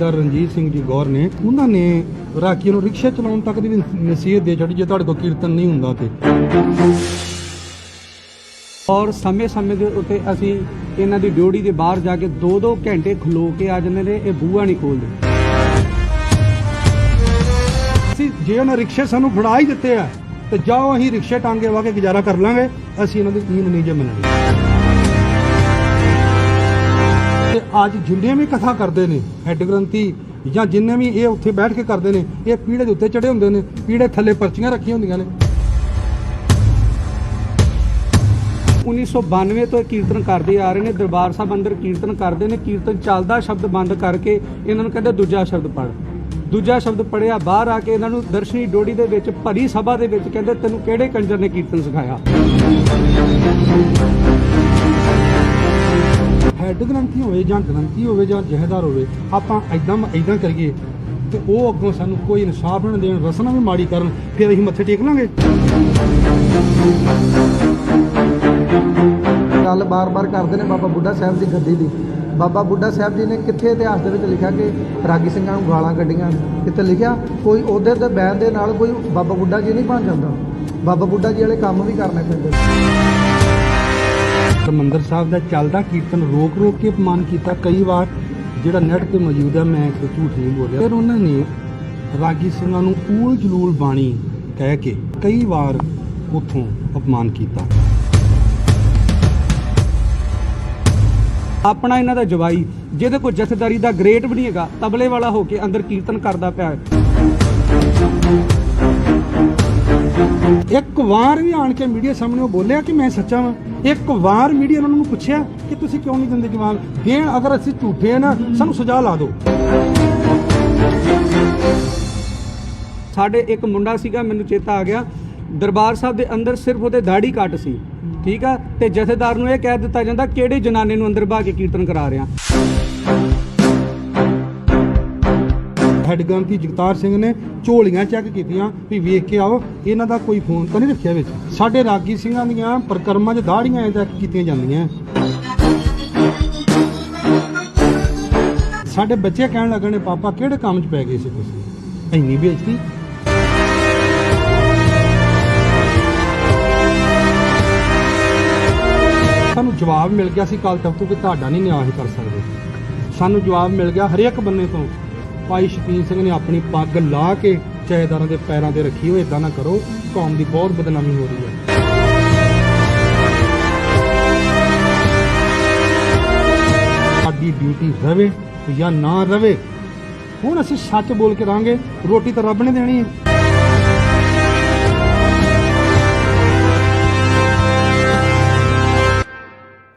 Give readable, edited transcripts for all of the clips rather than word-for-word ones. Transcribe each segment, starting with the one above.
ਜਥੇਦਾਰ ਰਣਜੀਤ ਸਿੰਘ ਜੀ ਗੌਰ ਨੇ ਉਹਨਾਂ ਨੇ ਰਾਖੀ ਨੂੰ ਰਿਕਸ਼ਾ ਚਲਾਉਣ ਤੱਕ ਦੀ ਵੀ ਨਸੀਹਤ ਦੇ ਛੱਡੀ ਜੇ ਤੁਹਾਡੇ ਕੋਲ ਕੀਰਤਨ ਨਹੀਂ ਹੁੰਦਾ ਤੇ। ਔਰ ਸਮੇਂ ਦੇ ਉੱਤੇ ਅਸੀਂ ਇਹਨਾਂ ਦੀ ਡਿਊਟੀ ਦੇ ਬਾਹਰ ਜਾ ਕੇ 2-2 ਘੰਟੇ ਖਲੋ ਕੇ ਆ ਜਾਂਦੇ ਨੇ, ਇਹ ਬੂਹਾ ਨਹੀਂ ਖੋਲਦੇ। ਅਸੀਂ ਜੇ ਉਹਨਾਂ ਰਿਕਸ਼ੇ ਸਾਨੂੰ ਫੜਾ ਹੀ ਦਿੱਤੇ ਆ ਤੇ ਜਾਓ ਅਸੀਂ ਰਿਕਸ਼ੇ ਟਾਂਗੇ ਵਾ ਕੇ ਗੁਜ਼ਾਰਾ ਕਰ ਲਾਂਗੇ, ਅਸੀਂ ਇਹਨਾਂ ਦੀ ਨੀਂਦ ਨਹੀਂ ਜੇ ਮੰਨਣੀ। ਤੇ ਅੱਜ ਜਿੰਨੇ ਵੀ ਕਥਾ ਕਰਦੇ ਨੇ ਹੈਡ ਗ੍ਰੰਥੀ ਜਾਂ ਜਿੰਨੇ ਵੀ ਇਹ ਉੱਥੇ ਬੈਠ ਕੇ ਕਰਦੇ ਨੇ, ਇਹ ਪੀੜੇ ਦੇ ਉੱਤੇ ਚੜੇ ਹੁੰਦੇ ਨੇ, ਪੀੜੇ ਥੱਲੇ ਪਰਚੀਆਂ ਰੱਖੀਆਂ ਹੁੰਦੀਆਂ ਨੇ। 1992 ਤੋਂ ਕੀਰਤਨ ਕਰਦੇ ਆ ਰਹੇ ਨੇ, ਦਰਬਾਰ ਸਾਹਿਬ ਅੰਦਰ ਕੀਰਤਨ ਕਰਦੇ ਨੇ, ਕੀਰਤਨ ਚੱਲਦਾ ਸ਼ਬਦ ਬੰਦ ਕਰਕੇ ਇਹਨਾਂ ਨੂੰ ਕਹਿੰਦੇ ਦੂਜਾ ਸ਼ਬਦ ਪੜ੍ਹ। ਦੂਜਾ ਸ਼ਬਦ ਪੜਿਆ, ਬਾਹਰ ਆ ਕੇ ਇਹਨਾਂ ਨੂੰ ਦਰਸ਼ਨੀ ਡੋੜੀ ਦੇ ਵਿੱਚ ਭਰੀ ਸਭਾ ਦੇ ਵਿੱਚ ਕਹਿੰਦੇ ਤੈਨੂੰ ਕਿਹੜੇ ਕੰਜਰ ਨੇ ਕੀਰਤਨ ਸਿਖਾਇਆ। ਹੈਡ ਗ੍ਰੰਥੀ ਹੋਵੇ ਜਾਂ ਗ੍ਰੰਥੀ ਹੋਵੇ ਜਾਂ ਜਹੇਦਾਰ ਹੋਵੇ, ਆਪਾਂ ਇਦਾਂ ਕਰੀਏ ਤੇ ਉਹ ਅੱਗੋਂ ਸਾਨੂੰ ਕੋਈ ਇਨਸਾਫ ਨਾ ਦੇਣ, ਰਸਨਾ ਵੀ ਮਾੜੀ ਕਰਨ, ਫਿਰ ਅਸੀਂ ਮੱਥੇ ਟੇਕ ਲਾਂਗੇ। ਗੱਲ ਬਾਰ-ਬਾਰ ਕਰਦੇ ਨੇ ਬਾਬਾ ਬੁੱਢਾ ਸਾਹਿਬ ਦੀ ਗੱਦੀ ਦੀ। ਬਾਬਾ ਬੁੱਢਾ ਸਾਹਿਬ ਜੀ ਨੇ ਕਿੱਥੇ ਇਤਿਹਾਸ ਦੇ ਵਿੱਚ ਲਿਖਿਆ ਕਿ ਰਾਗੀ ਸਿੰਘਾਂ ਨੂੰ ਗਾਲਾਂ ਕੱਢੀਆਂ? ਕਿਤੇ ਲਿਖਿਆ? ਕੋਈ ਉਹਦੇ ਤੇ ਬੈਨ ਦੇ ਨਾਲ ਕੋਈ ਬਾਬਾ ਬੁੱਢਾ ਜੀ ਨਹੀਂ ਬਣ ਜਾਂਦਾ। ਬਾਬਾ ਬੁੱਢਾ ਜੀ ਵਾਲੇ ਕੰਮ ਵੀ ਕਰਨੇ ਪੈਂਦੇ। ਹਰਿਮੰਦਰ ਸਾਹਿਬ ਦਾ ਚੱਲਦਾ ਕੀਰਤਨ ਰੋਕ ਕੇ ਅਪਮਾਨ ਕੀਤਾ ਕਈ ਵਾਰ, ਜਿਹੜਾ ਨੈਟ ਤੇ ਮੌਜੂਦ ਹੈ, ਮੈਂ ਇੱਕ ਝੂਠ ਨਹੀਂ ਬੋਲਿਆ। ਫਿਰ ਉਹਨਾਂ ਨੇ ਰਾਗੀ ਸਿੰਘਾਂ ਨੂੰ ਊਲ ਜਲੂਲ ਬਾਣੀ ਕਹਿ ਕੇ ਕਈ ਵਾਰ ਉੱਥੋਂ ਅਪਮਾਨ ਕੀਤਾ। ਆਪਣਾ ਇਹਨਾਂ ਦਾ ਜਵਾਈ ਜਿਹਦੇ ਕੋਲ ਜਥੇਦਾਰੀ ਦਾ ਗ੍ਰੇਟ ਵੀ ਨਹੀਂ ਹੈਗਾ, ਤਬਲੇ ਵਾਲਾ ਹੋ ਕੇ ਅੰਦਰ ਕੀਰਤਨ ਕਰਦਾ ਪਿਆ। ਇੱਕ ਵਾਰ ਵੀ ਆਣ ਕੇ ਮੀਡੀਆ ਸਾਹਮਣੇ ਉਹ ਬੋਲਿਆ ਕਿ ਮੈਂ ਸੱਚਾ ਵਾਂ? ਇੱਕ ਵਾਰ ਮੀਡੀਆ ਨੇ ਉਹਨਾਂ ਨੂੰ ਪੁੱਛਿਆ ਕਿ ਤੁਸੀਂ ਕਿਉਂ ਨਹੀਂ ਦਿੰਦੇ ਜਵਾਬ? ਦੇਣ, ਅਗਰ ਅਸੀਂ ਝੂਠੇ ਆ ਨਾ, ਸਾਨੂੰ ਸਜ਼ਾ ਲਾ ਦਿਓ। ਸਾਡੇ ਇੱਕ ਮੁੰਡਾ ਸੀਗਾ, ਮੈਨੂੰ ਚੇਤਾ ਆ ਗਿਆ, ਦਰਬਾਰ ਸਾਹਿਬ ਦੇ ਅੰਦਰ ਸਿਰਫ ਉਹਦੇ ਦਾੜੀ ਕੱਟ ਸੀ, ਠੀਕ ਆ, ਤੇ ਜਥੇਦਾਰ ਨੂੰ ਇਹ ਕਹਿ ਦਿੱਤਾ ਜਾਂਦਾ ਕਿਹੜੇ ਜਨਾਨੇ ਨੂੰ ਅੰਦਰ ਬਾਹ ਕੇ ਕੀਰਤਨ ਕਰਾ ਰਿਹਾ। ਹੈਡ ਗ੍ਰੰਥੀ ਜਗਤਾਰ ਸਿੰਘ ਨੇ ਝੋਲੀਆਂ ਚੈੱਕ ਕੀਤੀਆਂ ਵੀ ਵੇਖ ਕੇ ਆਓ ਇਹਨਾਂ ਦਾ ਕੋਈ ਫੋਨ ਤਾਂ ਨਹੀਂ ਰੱਖਿਆ ਵਿੱਚ। ਸਾਡੇ ਰਾਗੀ ਸਿੰਘਾਂ ਦੀਆਂ ਪ੍ਰਕਰਮਾਂ 'ਚ ਦਾੜੀਆਂ ਚੈੱਕ ਕੀਤੀਆਂ ਜਾਂਦੀਆਂ। ਸਾਡੇ ਬੱਚੇ ਕਹਿਣ ਲੱਗੇ ਨੇ ਪਾਪਾ ਕਿਹੜੇ ਕੰਮ 'ਚ ਪੈ ਗਏ ਸੀ ਤੁਸੀਂ, ਇੰਨੀ ਬੇਇੱਜ਼ਤੀ। ਸਾਨੂੰ ਜਵਾਬ ਮਿਲ ਗਿਆ ਸੀ ਕੱਲ ਤੱਕ ਤੋਂ ਕਿ ਤੁਹਾਡਾ ਨਹੀਂ ਨਿਆਂ ਕਰ ਸਕਦੇ। ਸਾਨੂੰ ਜਵਾਬ ਮਿਲ ਗਿਆ ਹਰੇਕ ਬੰਨੇ ਤੋਂ। ਭਾਈ ਸ਼ਕੀਨ ਸਿੰਘ ਨੇ ਆਪਣੀ ਪੱਗ ਲਾ ਕੇ ਜਥੇਦਾਰਾਂ ਦੇ ਪੈਰਾਂ ਤੇ ਰੱਖੀ ਹੋਏ, ਇਦਾਂ ਨਾ ਕਰੋ, ਕੌਮ ਦੀ ਬਹੁਤ ਬਦਨਾਮੀ ਹੋ ਰਹੀ ਹੈ। ਸਾਡੀ ਡਿਊਟੀ ਰਵੇ ਜਾਂ ਨਾ ਰਵੇ, ਹੁਣ ਅਸੀਂ ਸੱਚ ਬੋਲ ਕੇ ਰਹਾਂਗੇ, ਰੋਟੀ ਤਾਂ ਰੱਬ ਨੇ ਦੇਣੀ ਹੈ।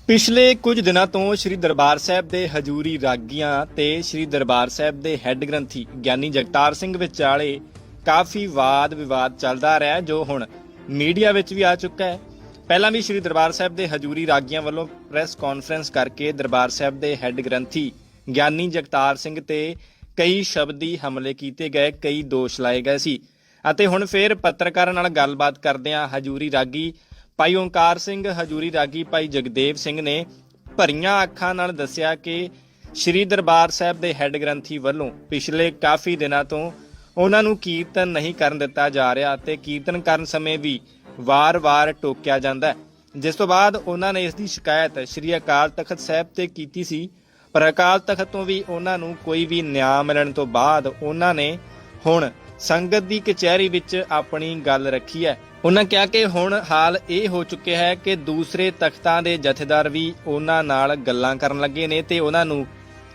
ਪਿਛਲੇ ਕੁਝ ਦਿਨਾਂ ਤੋਂ ਸ੍ਰੀ ਦਰਬਾਰ ਸਾਹਿਬ ਦੇ ਹਜੂਰੀ ਰਾਗੀਆਂ ਤੇ ਸ੍ਰੀ ਦਰਬਾਰ ਸਾਹਿਬ ਦੇ ਹੈੱਡ ਗ੍ਰੰਥੀ ਗਿਆਨੀ ਜਗਤਾਰ ਸਿੰਘ ਵਿਚਾਲੇ ਕਾਫੀ ਵਾਦ ਵਿਵਾਦ ਚੱਲਦਾ ਰਿਹਾ, ਜੋ ਹੁਣ ਮੀਡੀਆ ਵਿੱਚ ਵੀ ਆ ਚੁੱਕਾ ਹੈ। ਪਹਿਲਾਂ ਵੀ ਸ੍ਰੀ ਦਰਬਾਰ ਸਾਹਿਬ ਦੇ ਹਜੂਰੀ ਰਾਗੀਆਂ ਵੱਲੋਂ ਪ੍ਰੈਸ ਕਾਨਫਰੰਸ ਕਰਕੇ ਦਰਬਾਰ ਸਾਹਿਬ ਦੇ ਹੈੱਡ ਗ੍ਰੰਥੀ ਗਿਆਨੀ ਜਗਤਾਰ ਸਿੰਘ ਤੇ ਕਈ ਸ਼ਬਦੀ ਹਮਲੇ ਕੀਤੇ ਗਏ, ਕਈ ਦੋਸ਼ ਲਾਏ ਗਏ ਸੀ। ਅਤੇ ਹੁਣ ਫੇਰ ਪੱਤਰਕਾਰਾਂ ਨਾਲ ਗੱਲਬਾਤ ਕਰਦਿਆਂ ਹਜੂਰੀ ਰਾਗੀ ਭਾਈ ਓਂਕਾਰ ਸਿੰਘ, ਹਜੂਰੀ ਰਾਗੀ ਭਾਈ ਜਗਦੇਵ ਸਿੰਘ ਨੇ ਭਰੀਆਂ ਅੱਖਾਂ ਨਾਲ ਦੱਸਿਆ ਕਿ ਸ੍ਰੀ ਦਰਬਾਰ ਸਾਹਿਬ ਦੇ ਹੈੱਡ ਗ੍ਰੰਥੀ ਵੱਲੋਂ ਪਿਛਲੇ ਕਾਫੀ ਦਿਨਾਂ ਤੋਂ ਉਹਨਾਂ ਨੂੰ ਕੀਰਤਨ ਨਹੀਂ ਕਰਨ ਦਿੱਤਾ ਜਾ ਰਿਹਾ ਤੇ ਕੀਰਤਨ ਕਰਨ ਸਮੇਂ ਵੀ ਵਾਰ-ਵਾਰ ਟੋਕਿਆ ਜਾਂਦਾ ਹੈ, ਜਿਸ ਤੋਂ ਬਾਅਦ ਉਹਨਾਂ ਨੇ ਇਸ ਦੀ ਸ਼ਿਕਾਇਤ ਸ੍ਰੀ ਅਕਾਲ ਤਖਤ ਸਾਹਿਬ ਤੇ ਕੀਤੀ ਸੀ। ਪਰ ਅਕਾਲ ਤਖਤ ਤੋਂ ਵੀ ਉਹਨਾਂ ਨੂੰ ਕੋਈ ਵੀ ਨਿਆਂ ਮਿਲਣ ਤੋਂ ਬਾਅਦ ਉਹਨਾਂ ਨੇ ਹੁਣ ਸੰਗਤ ਦੀ ਕਚਹਿਰੀ ਵਿੱਚ ਆਪਣੀ ਗੱਲ ਰੱਖੀ ਹੈ। ਉਹਨਾਂ ਕਿਹਾ ਕਿ ਹੁਣ ਹਾਲ ਇਹ ਹੋ ਚੁੱਕਿਆ ਹੈ ਕਿ ਦੂਸਰੇ ਤਖਤਾਂ ਦੇ ਜਥੇਦਾਰ ਵੀ ਉਹਨਾਂ ਨਾਲ ਗੱਲਾਂ ਕਰਨ ਲੱਗੇ ਨੇ ਤੇ ਉਹਨਾਂ ਨੂੰ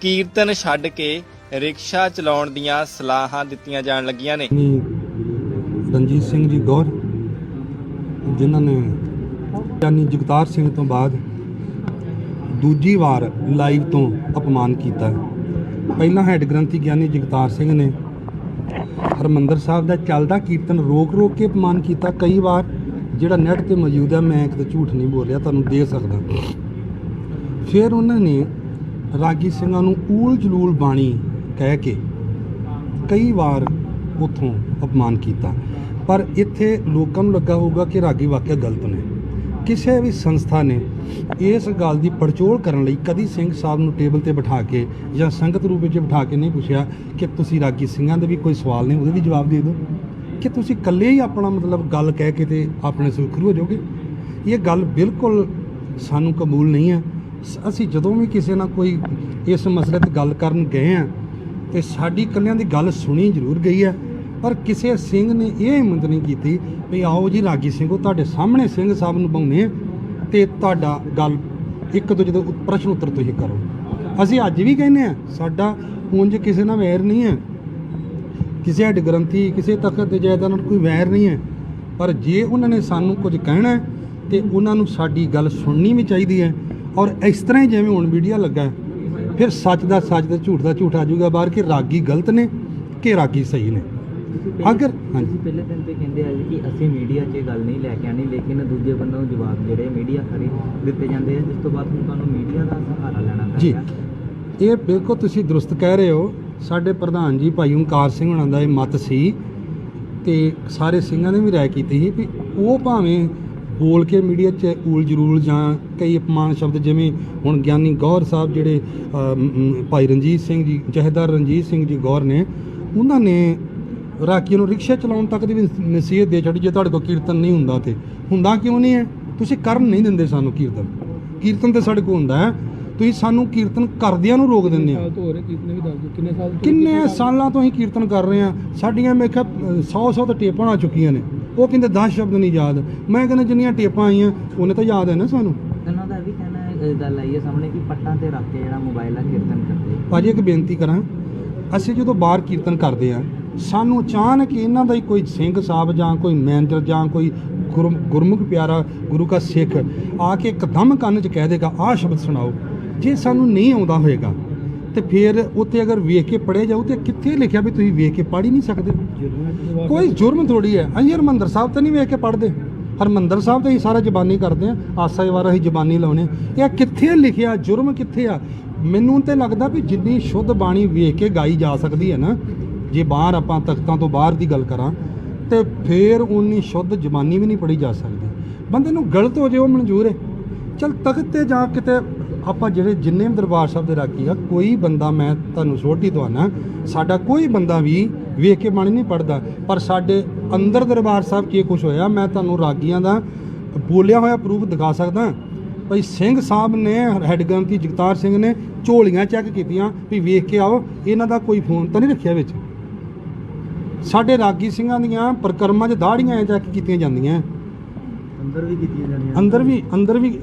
ਕੀਰਤਨ ਛੱਡ ਕੇ ਰਿਕਸ਼ਾ ਚਲਾਉਣ ਦੀਆਂ ਸਲਾਹਾਂ ਦਿੱਤੀਆਂ ਜਾਣ ਲੱਗੀਆਂ ਨੇ। ਰਣਜੀਤ ਸਿੰਘ ਜੀ ਗੌਰ, ਜਿਨ੍ਹਾਂ ਨੇ ਗਿਆਨੀ ਜਗਤਾਰ ਸਿੰਘ ਤੋਂ ਬਾਅਦ ਦੂਜੀ ਵਾਰ ਲਾਈਵ ਤੋਂ ਅਪਮਾਨ ਕੀਤਾ। ਪਹਿਲਾਂ ਹੈੱਡ ਗ੍ਰੰਥੀ ਗਿਆਨੀ ਜਗਤਾਰ ਸਿੰਘ ਨੇ ਹਰਿਮੰਦਰ ਸਾਹਿਬ ਦਾ ਚੱਲਦਾ ਕੀਰਤਨ ਰੋਕ ਕੇ ਅਪਮਾਨ ਕੀਤਾ ਕਈ ਵਾਰ, ਜਿਹੜਾ ਨੈਟ ਤੇ ਮੌਜੂਦ ਹੈ, ਮੈਂ ਇੱਕ ਤਾਂ ਝੂਠ ਨਹੀਂ ਬੋਲਿਆ, ਤੁਹਾਨੂੰ ਦੇ ਸਕਦਾ। ਫਿਰ ਉਹਨਾਂ ਨੇ ਰਾਗੀ ਸਿੰਘਾਂ ਨੂੰ ਊਲ ਜਲੂਲ ਬਾਣੀ ਕਹਿ ਕੇ ਕਈ ਵਾਰ ਉੱਥੋਂ ਅਪਮਾਨ ਕੀਤਾ। ਪਰ ਇੱਥੇ ਲੋਕਾਂ ਨੂੰ ਲੱਗਾ ਹੋਊਗਾ ਕਿ ਰਾਗੀ ਵਾਕਿਆ ਗਲਤ ਨੇ, ਕਿਸੇ ਵੀ ਸੰਸਥਾ ਨੇ ਇਸ ਗੱਲ ਦੀ ਪੜਚੋਲ ਕਰਨ ਲਈ ਕਦੀ ਸਿੰਘ ਸਾਹਿਬ ਨੂੰ ਟੇਬਲ ਤੇ ਬਿਠਾ ਕੇ ਜਾਂ ਸੰਗਤ ਰੂਪ ਵਿੱਚ ਬਿਠਾ ਕੇ ਨਹੀਂ ਪੁੱਛਿਆ ਕਿ ਤੁਸੀਂ ਰਾਗੀ ਸਿੰਘਾਂ ਦੇ ਵੀ ਕੋਈ ਸਵਾਲ ਨੇ ਉਹਦੇ ਵੀ ਜਵਾਬ ਦੇ ਦਿਓ, ਕਿ ਤੁਸੀਂ ਇਕੱਲੇ ਹੀ ਆਪਣਾ ਮਤਲਬ ਗੱਲ ਕਹਿ ਕੇ ਤੇ ਆਪਣੇ ਸੁਖਰੂ ਹੋ ਜਾਓਗੇ। ਇਹ ਗੱਲ ਬਿਲਕੁਲ ਸਾਨੂੰ ਕਬੂਲ ਨਹੀਂ ਹੈ। ਅਸੀਂ ਜਦੋਂ ਵੀ ਕਿਸੇ ਨਾਲ ਕੋਈ ਇਸ ਮਸਲੇ 'ਤੇ ਗੱਲ ਕਰਨ ਗਏ ਹਾਂ ਤੇ ਸਾਡੀ ਇਕੱਲਿਆਂ ਦੀ ਗੱਲ ਸੁਣੀ ਜ਼ਰੂਰ ਗਈ ਹੈ, ਪਰ ਕਿਸੇ ਸਿੰਘ ਨੇ ਇਹ ਹਿੰਮਤ ਨਹੀਂ ਕੀਤੀ ਵੀ ਆਓ ਜੀ ਰਾਗੀ ਸਿੰਘੋ ਤੁਹਾਡੇ ਸਾਹਮਣੇ ਸਿੰਘ ਸਾਹਿਬ ਨੂੰ ਪਾਉਂਦੇ ਤੇ ਤੁਹਾਡਾ ਗੱਲ ਇੱਕ ਦੂਜੇ ਦੇ ਪ੍ਰਸ਼ਨ ਉੱਤਰ ਤੁਸੀਂ ਕਰੋ। ਅਸੀਂ ਅੱਜ ਵੀ ਕਹਿੰਦੇ ਹਾਂ ਸਾਡਾ ਉਂਝ ਕਿਸੇ ਨਾਲ ਵੈਰ ਨਹੀਂ ਹੈ, ਕਿਸੇ ਹੱਡ ਗ੍ਰੰਥੀ ਕਿਸੇ ਤਖਤ ਤੇ ਜਾਇਦਾਦ ਨਾਲ ਕੋਈ ਵੈਰ ਨਹੀਂ ਹੈ, ਪਰ ਜੇ ਉਹਨਾਂ ਨੇ ਸਾਨੂੰ ਕੁਝ ਕਹਿਣਾ ਹੈ ਤੇ ਉਹਨਾਂ ਨੂੰ ਸਾਡੀ ਗੱਲ ਸੁਣਨੀ ਵੀ ਚਾਹੀਦੀ ਹੈ। ਔਰ ਇਸ ਤਰ੍ਹਾਂ ਹੀ ਜਿਵੇਂ ਹੁਣ ਮੀਡੀਆ ਲੱਗਾ ਫਿਰ ਸੱਚ ਦਾ ਸੱਚ ਤੇ ਝੂਠ ਦਾ ਝੂਠ ਆ ਜਾਊਗਾ ਬਾਹਰ ਕਿ ਰਾਗੀ ਗਲਤ ਨੇ ਕਿ ਰਾਗੀ ਸਹੀ ਨੇ। ਅਗਰ ਹਾਂਜੀ ਪਹਿਲੇ ਦਿਨ ਤੇ ਕਹਿੰਦੇ ਆ ਕਿ ਅਸੀਂ ਮੀਡੀਆ 'ਚ ਇਹ ਗੱਲ ਨਹੀਂ ਲੈ ਕੇ ਆਣੀ, ਲੇਕਿਨ ਦੂਜੇ ਬੰਨੋਂ ਜਵਾਬ ਜਿਹੜੇ ਮੀਡੀਆ ਖਰੇ ਦਿੱਤੇ ਜਾਂਦੇ ਆ, ਜਿਸ ਤੋਂ ਬਾਅਦ ਹੁਣ ਤੁਹਾਨੂੰ ਮੀਡੀਆ ਦਾ ਸਹਾਰਾ ਲੈਣਾ ਪੈ ਜੀ। ਰਿਹਾ। ਇਹ ਬਿਲਕੁਲ ਤੁਸੀਂ ਦਰੁਸਤ ਕਹਿ ਰਹੇ ਹੋ। ਸਾਡੇ ਪ੍ਰਧਾਨ ਜੀ ਭਾਈ ਓਮਕਾਰ ਸਿੰਘ ਹੁਣਾਂ ਦਾ ਇਹ ਮਤ ਸੀ ਤੇ ਸਾਰੇ ਸਿੰਘਾਂ ਨੇ ਵੀ ਰਾਏ ਕੀਤੀ ਸੀ ਵੀ ਉਹ ਭਾਵੇਂ ਬੋਲ ਕੇ ਮੀਡੀਆ 'ਚ ਊਲ ਜਰੂਲ ਜਾਂ ਕਈ ਅਪਮਾਨ ਸ਼ਬਦ ਜਿਵੇਂ ਹੁਣ ਗਿਆਨੀ ਗੌਰ ਸਾਹਿਬ ਜਿਹੜੇ ਭਾਈ ਰਣਜੀਤ ਸਿੰਘ ਜੀ ਜਥੇਦਾਰ ਰਣਜੀਤ ਸਿੰਘ ਜੀ ਗੌਰ ਨੇ, ਉਹਨਾਂ ਨੇ ਰਾਗੀ ਨੂੰ ਰਿਕਸ਼ਾ ਚਲਾਉਣ ਤੱਕ ਦੀ ਵੀ ਨਸੀਹਤ ਦੇ ਛੱਡੀ ਜੇ ਤੁਹਾਡੇ ਕੋਲ ਕੀਰਤਨ ਨਹੀਂ ਹੁੰਦਾ ਤੇ ਹੁੰਦਾ ਕਿਉਂ ਨਹੀਂ ਹੈ? ਤੁਸੀਂ ਕਰਨ ਨਹੀਂ ਦਿੰਦੇ ਸਾਨੂੰ ਕੀਰਤਨ। ਕੀਰਤਨ ਤੇ ਸਾਡੇ ਕੋਲ ਹੁੰਦਾ ਹੈ, ਤੁਸੀਂ ਸਾਨੂੰ ਕੀਰਤਨ ਕਰਦਿਆਂ ਨੂੰ ਰੋਕ ਦਿੰਦੇ ਆ। ਕਿੰਨੇ ਸਾਲਾਂ ਤੋਂ ਅਸੀਂ ਕੀਰਤਨ ਕਰ ਰਹੇ ਆ, ਸਾਡੀਆਂ ਮੈਂ ਕਿਹਾ 100 ਤਾਂ ਟੇਪਾਂ ਆ ਚੁੱਕੀਆਂ ਨੇ। ਉਹ ਕਹਿੰਦੇ 10 ਸ਼ਬਦ ਨਹੀਂ ਯਾਦ, ਮੈਂ ਕਹਿੰਦਾ ਜਿੰਨੀਆਂ ਟੇਪਾਂ ਆਈਆਂ ਉਹਨੇ ਤਾਂ ਯਾਦ ਹੈ ਨਾ ਸਾਨੂੰ। ਇਹਨਾਂ ਦਾ ਵੀ ਕਹਿਣਾ ਹੈ, ਗੱਲ ਆਈ ਹੈ ਸਾਹਮਣੇ ਕਿ ਪੱਟਾਂ ਤੇ ਰੱਖ ਕੇ ਜਿਹੜਾ ਮੋਬਾਈਲ ਆ ਕੀਰਤਨ ਕਰਦੇ। ਭਾਜੀ ਇੱਕ ਬੇਨਤੀ ਕਰਾਂ, ਅਸੀਂ ਜਦੋਂ ਬਾਹਰ ਕੀਰਤਨ ਕਰਦੇ ਆ ਸਾਨੂੰ ਅਚਾਨਕ ਇਹਨਾਂ ਦਾ ਹੀ ਕੋਈ ਸਿੰਘ ਸਾਹਿਬ ਜਾਂ ਕੋਈ ਮੈਨੇਜਰ ਜਾਂ ਕੋਈ ਗੁਰਮੁਖ ਪਿਆਰਾ ਗੁਰੂ ਕਾ ਸਿੱਖ ਆ ਕੇ ਇੱਕਦਮ ਕੰਨ 'ਚ ਕਹਿ ਦੇਗਾ ਆਹ ਸ਼ਬਦ ਸੁਣਾਓ। ਜੇ ਸਾਨੂੰ ਨਹੀਂ ਆਉਂਦਾ ਹੋਏਗਾ ਤੇ ਫਿਰ ਉੱਥੇ ਅਗਰ ਵੇਖ ਕੇ ਪੜ੍ਹਿਆ ਜਾਊ ਤੇ ਕਿੱਥੇ ਲਿਖਿਆ ਵੀ ਤੁਸੀਂ ਵੇਖ ਕੇ ਪੜ੍ਹ ਹੀ ਨਹੀਂ ਸਕਦੇ? ਕੋਈ ਜੁਰਮ ਥੋੜੀ ਹੈ। ਅਸੀਂ ਹਰਿਮੰਦਰ ਸਾਹਿਬ ਤਾਂ ਨਹੀਂ ਵੇਖ ਕੇ ਪੜ੍ਹਦੇ, ਹਰਿਮੰਦਰ ਸਾਹਿਬ ਤਾਂ ਅਸੀਂ ਸਾਰਾ ਜ਼ਬਾਨੀ ਕਰਦੇ ਹਾਂ, ਆਸਾ ਵਾਰ ਅਸੀਂ ਜ਼ਬਾਨੀ ਲਾਉਣੇ। ਇਹ ਕਿੱਥੇ ਲਿਖਿਆ? ਜੁਰਮ ਕਿੱਥੇ ਆ? ਮੈਨੂੰ ਤਾਂ ਲੱਗਦਾ ਵੀ ਜਿੰਨੀ ਸ਼ੁੱਧ ਬਾਣੀ ਵੇਖ ਕੇ ਗਾਈ ਜਾ ਸਕਦੀ ਹੈ ਨਾ, ਜੇ ਬਾਹਰ ਆਪਾਂ ਤਖਤਾਂ ਤੋਂ ਬਾਹਰ ਦੀ ਗੱਲ ਕਰਾਂ ਤੇ ਫਿਰ ਉਨੀ ਸ਼ੁੱਧ ਜ਼ਬਾਨੀ ਵੀ ਨਹੀਂ ਪੜ੍ਹੀ ਜਾ ਸਕਦੀ। ਬੰਦੇ ਨੂੰ ਗਲਤ ਹੋ ਜੇ ਉਹ ਮਨਜ਼ੂਰ ਹੈ, ਚਲ ਤਖਤ ਤੇ ਜਾ ਕਿਤੇ ਆਪਾਂ ਜਿਹੜੇ ਜਿੰਨੇ ਵੀ ਦਰਬਾਰ ਸਾਹਿਬ ਦੇ ਰਾਗੀ ਆ, ਕੋਈ ਬੰਦਾ ਮੈਂ ਤੁਹਾਨੂੰ ਛੋਟੀ ਦਵਾਨਾ ਸਾਡਾ ਕੋਈ ਬੰਦਾ ਵੀ ਵੇਖ ਕੇ ਬਾਣੀ ਨਹੀਂ ਪੜ੍ਹਦਾ, ਪਰ ਸਾਡੇ ਅੰਦਰ ਦਰਬਾਰ ਸਾਹਿਬ ਕੀ ਕੁਝ ਹੋਇਆ ਮੈਂ ਤੁਹਾਨੂੰ ਰਾਗੀਆਂ ਦਾ ਬੋਲਿਆ ਹੋਇਆ ਪ੍ਰੂਫ ਦਿਖਾ ਸਕਦਾ। ਭਾਈ ਸਿੰਘ ਸਾਹਿਬ ਨੇ ਹੈੱਡ ਗ੍ਰੰਥੀ ਜਗਤਾਰ ਸਿੰਘ ਨੇ ਝੋਲੀਆਂ ਚੈੱਕ ਕੀਤੀਆਂ ਵੀ ਵੇਖ ਕੇ ਆਓ ਇਹਨਾਂ ਦਾ ਕੋਈ ਫੋਨ ਤਾਂ ਨਹੀਂ ਰੱਖਿਆ ਵਿੱਚ। ਸਾਡੇ ਰਾਗੀ ਸਿੰਘਾਂ ਦੀਆਂ ਪ੍ਰਕਰਮਾਂ 'ਚ ਦਾੜੀਆਂ ਚੈੱਕ ਕੀਤੀਆਂ ਜਾਂਦੀਆਂ, ਅੰਦਰ ਵੀ ਕੀਤੀਆਂ ਜਾਂਦੀਆਂ, ਅੰਦਰ ਵੀ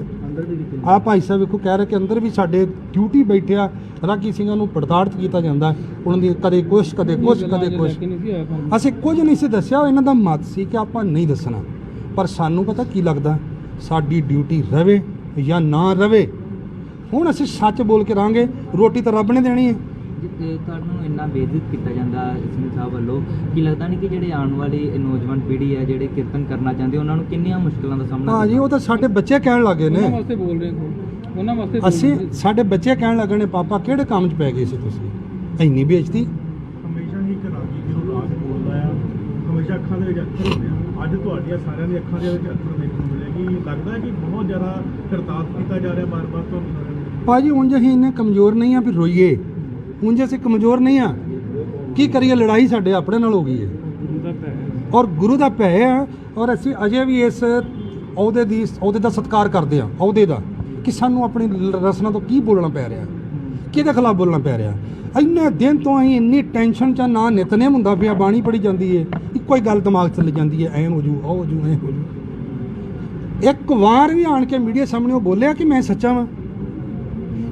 ਆ ਭਾਈ ਸਾਹਿਬ ਵੇਖੋ ਕਹਿ ਰਹੇ ਕਿ ਅੰਦਰ ਵੀ ਸਾਡੇ ਡਿਊਟੀ ਬੈਠਿਆ ਰਾਗੀ ਸਿੰਘਾਂ ਨੂੰ ਪੜਤਾੜ ਕੀਤਾ ਜਾਂਦਾ, ਉਹਨਾਂ ਦੀ ਕਦੇ ਕੁਛ ਕਦੇ ਕੁਛ ਕਦੇ ਕੁਛ। ਅਸੀਂ ਕੁਝ ਨਹੀਂ ਸੀ ਦੱਸਿਆ, ਇਹਨਾਂ ਦਾ ਮਤ ਸੀ ਕਿ ਆਪਾਂ ਨਹੀਂ ਦੱਸਣਾ, ਪਰ ਸਾਨੂੰ ਪਤਾ ਕੀ ਲੱਗਦਾ ਸਾਡੀ ਡਿਊਟੀ ਰਵੇ ਜਾਂ ਨਾ ਰਵੇ। ਹੁਣ ਅਸੀਂ ਸੱਚ ਬੋਲ ਕੇ ਰਹਾਂਗੇ, ਰੋਟੀ ਤਾਂ ਰੱਬ ਨੇ ਦੇਣੀ ਹੈ। ਤੁਹਾਨੂੰ ਇੰਨਾ ਬੇਇੱਜ਼ਤ ਕੀਤਾ ਜਾਂਦਾ ਸਿੰਘ ਸਾਹਿਬ ਵੱਲੋਂ, ਕੀ ਲੱਗਦਾ ਨਹੀਂ ਕਿ ਜਿਹੜੇ ਆਉਣ ਵਾਲੀ ਨੌਜਵਾਨ ਪੀੜ੍ਹੀ ਹੈ ਜਿਹੜੇ ਕੀਰਤਨ ਕਰਨਾ ਚਾਹੁੰਦੇ ਉਹਨਾਂ ਨੂੰ ਕਿੰਨੀਆਂ ਮੁਸ਼ਕਲਾਂ ਦਾ ਸਾਹਮਣਾ? ਹਾਂ ਜੀ, ਉਹ ਤਾਂ ਸਾਡੇ ਬੱਚੇ ਕਹਿਣ ਲੱਗੇ ਨੇ, ਉਹਨਾਂ ਵਾਸਤੇ ਬੋਲ ਰਹੇ ਹੋ, ਉਹਨਾਂ ਵਾਸਤੇ ਅਸੀਂ ਸਾਡੇ ਬੱਚੇ ਕਹਿਣ ਲੱਗੇ ਨੇ ਪਾਪਾ ਕਿਹੜੇ ਕੰਮ 'ਚ ਪੈ ਗਏ ਸੀ ਤੁਸੀਂ, ਇੰਨੀ ਬੇਇੱਜ਼ਤੀ। ਹਮੇਸ਼ਾ ਹੀ ਇੱਕ ਰਾਗੀ ਜਦੋਂ ਰਾਗ ਬੋਲਦਾ ਆ ਹਮੇਸ਼ਾ ਅੱਖਾਂ ਦੇ ਵਿੱਚ ਅੱਖਰ ਹੁੰਦੇ ਆ। ਅੱਜ ਤੁਹਾਡੀਆਂ ਸਾਰਿਆਂ ਦੀ ਅੱਖਾਂ ਦੇ ਵਿੱਚ ਅੱਖਰ ਦੇਖਣ ਨੂੰ ਮਿਲੇਗੀ। ਲੱਗਦਾ ਹੈ ਕਿ ਬਹੁਤ ਜ਼ਿਆਦਾ ਕਰਤਾਰ ਕੀਤਾ ਜਾ ਰਿਹਾ ਬਾਰ-ਬਾਰ ਤੁਹਾਨੂੰ ਸਾਰਿਆਂ ਨੂੰ। ਭਾਜੀ ਉਂਝ ਅਸੀਂ ਇੰਨੇ ਕਮਜ਼ੋਰ ਨਹੀਂ ਆ ਵੀ ਰੋਈਏ, ਉਂਝ ਅਸੀਂ ਕਮਜ਼ੋਰ ਨਹੀਂ ਆ, ਕੀ ਕਰੀਏ? ਲੜਾਈ ਸਾਡੇ ਆਪਣੇ ਨਾਲ ਹੋ ਗਈ ਹੈ ਔਰ ਗੁਰੂ ਦਾ ਭੈ ਆ, ਔਰ ਅਸੀਂ ਅਜੇ ਵੀ ਇਸ ਅਹੁਦੇ ਦਾ ਸਤਿਕਾਰ ਕਰਦੇ ਆ, ਅਹੁਦੇ ਦਾ, ਕਿ ਸਾਨੂੰ ਆਪਣੀ ਰਸਨਾ ਤੋਂ ਕੀ ਬੋਲਣਾ ਪੈ ਰਿਹਾ, ਕਿਹਦੇ ਖਿਲਾਫ ਬੋਲਣਾ ਪੈ ਰਿਹਾ। ਇੰਨੇ ਦਿਨ ਤੋਂ ਅਸੀਂ ਇੰਨੀ ਟੈਨਸ਼ਨ 'ਚ ਨਾ ਨਿਤਨੇਮ ਹੁੰਦਾ ਪਿਆ, ਬਾਣੀ ਪੜ੍ਹੀ ਜਾਂਦੀ ਹੈ, ਇੱਕੋ ਹੀ ਗੱਲ ਦਿਮਾਗ 'ਚ ਚੱਲੀ ਜਾਂਦੀ ਹੈ, ਐਂ ਹੋ ਜੂ ਉਹ ਹੋ ਜੂ ਐਂ ਹੋ ਜੂ। ਇੱਕ ਵਾਰ ਵੀ ਆਣ ਕੇ ਮੀਡੀਆ ਸਾਹਮਣੇ ਉਹ ਬੋਲਿਆ ਕਿ ਮੈਂ ਸੱਚਾ ਵਾਂ?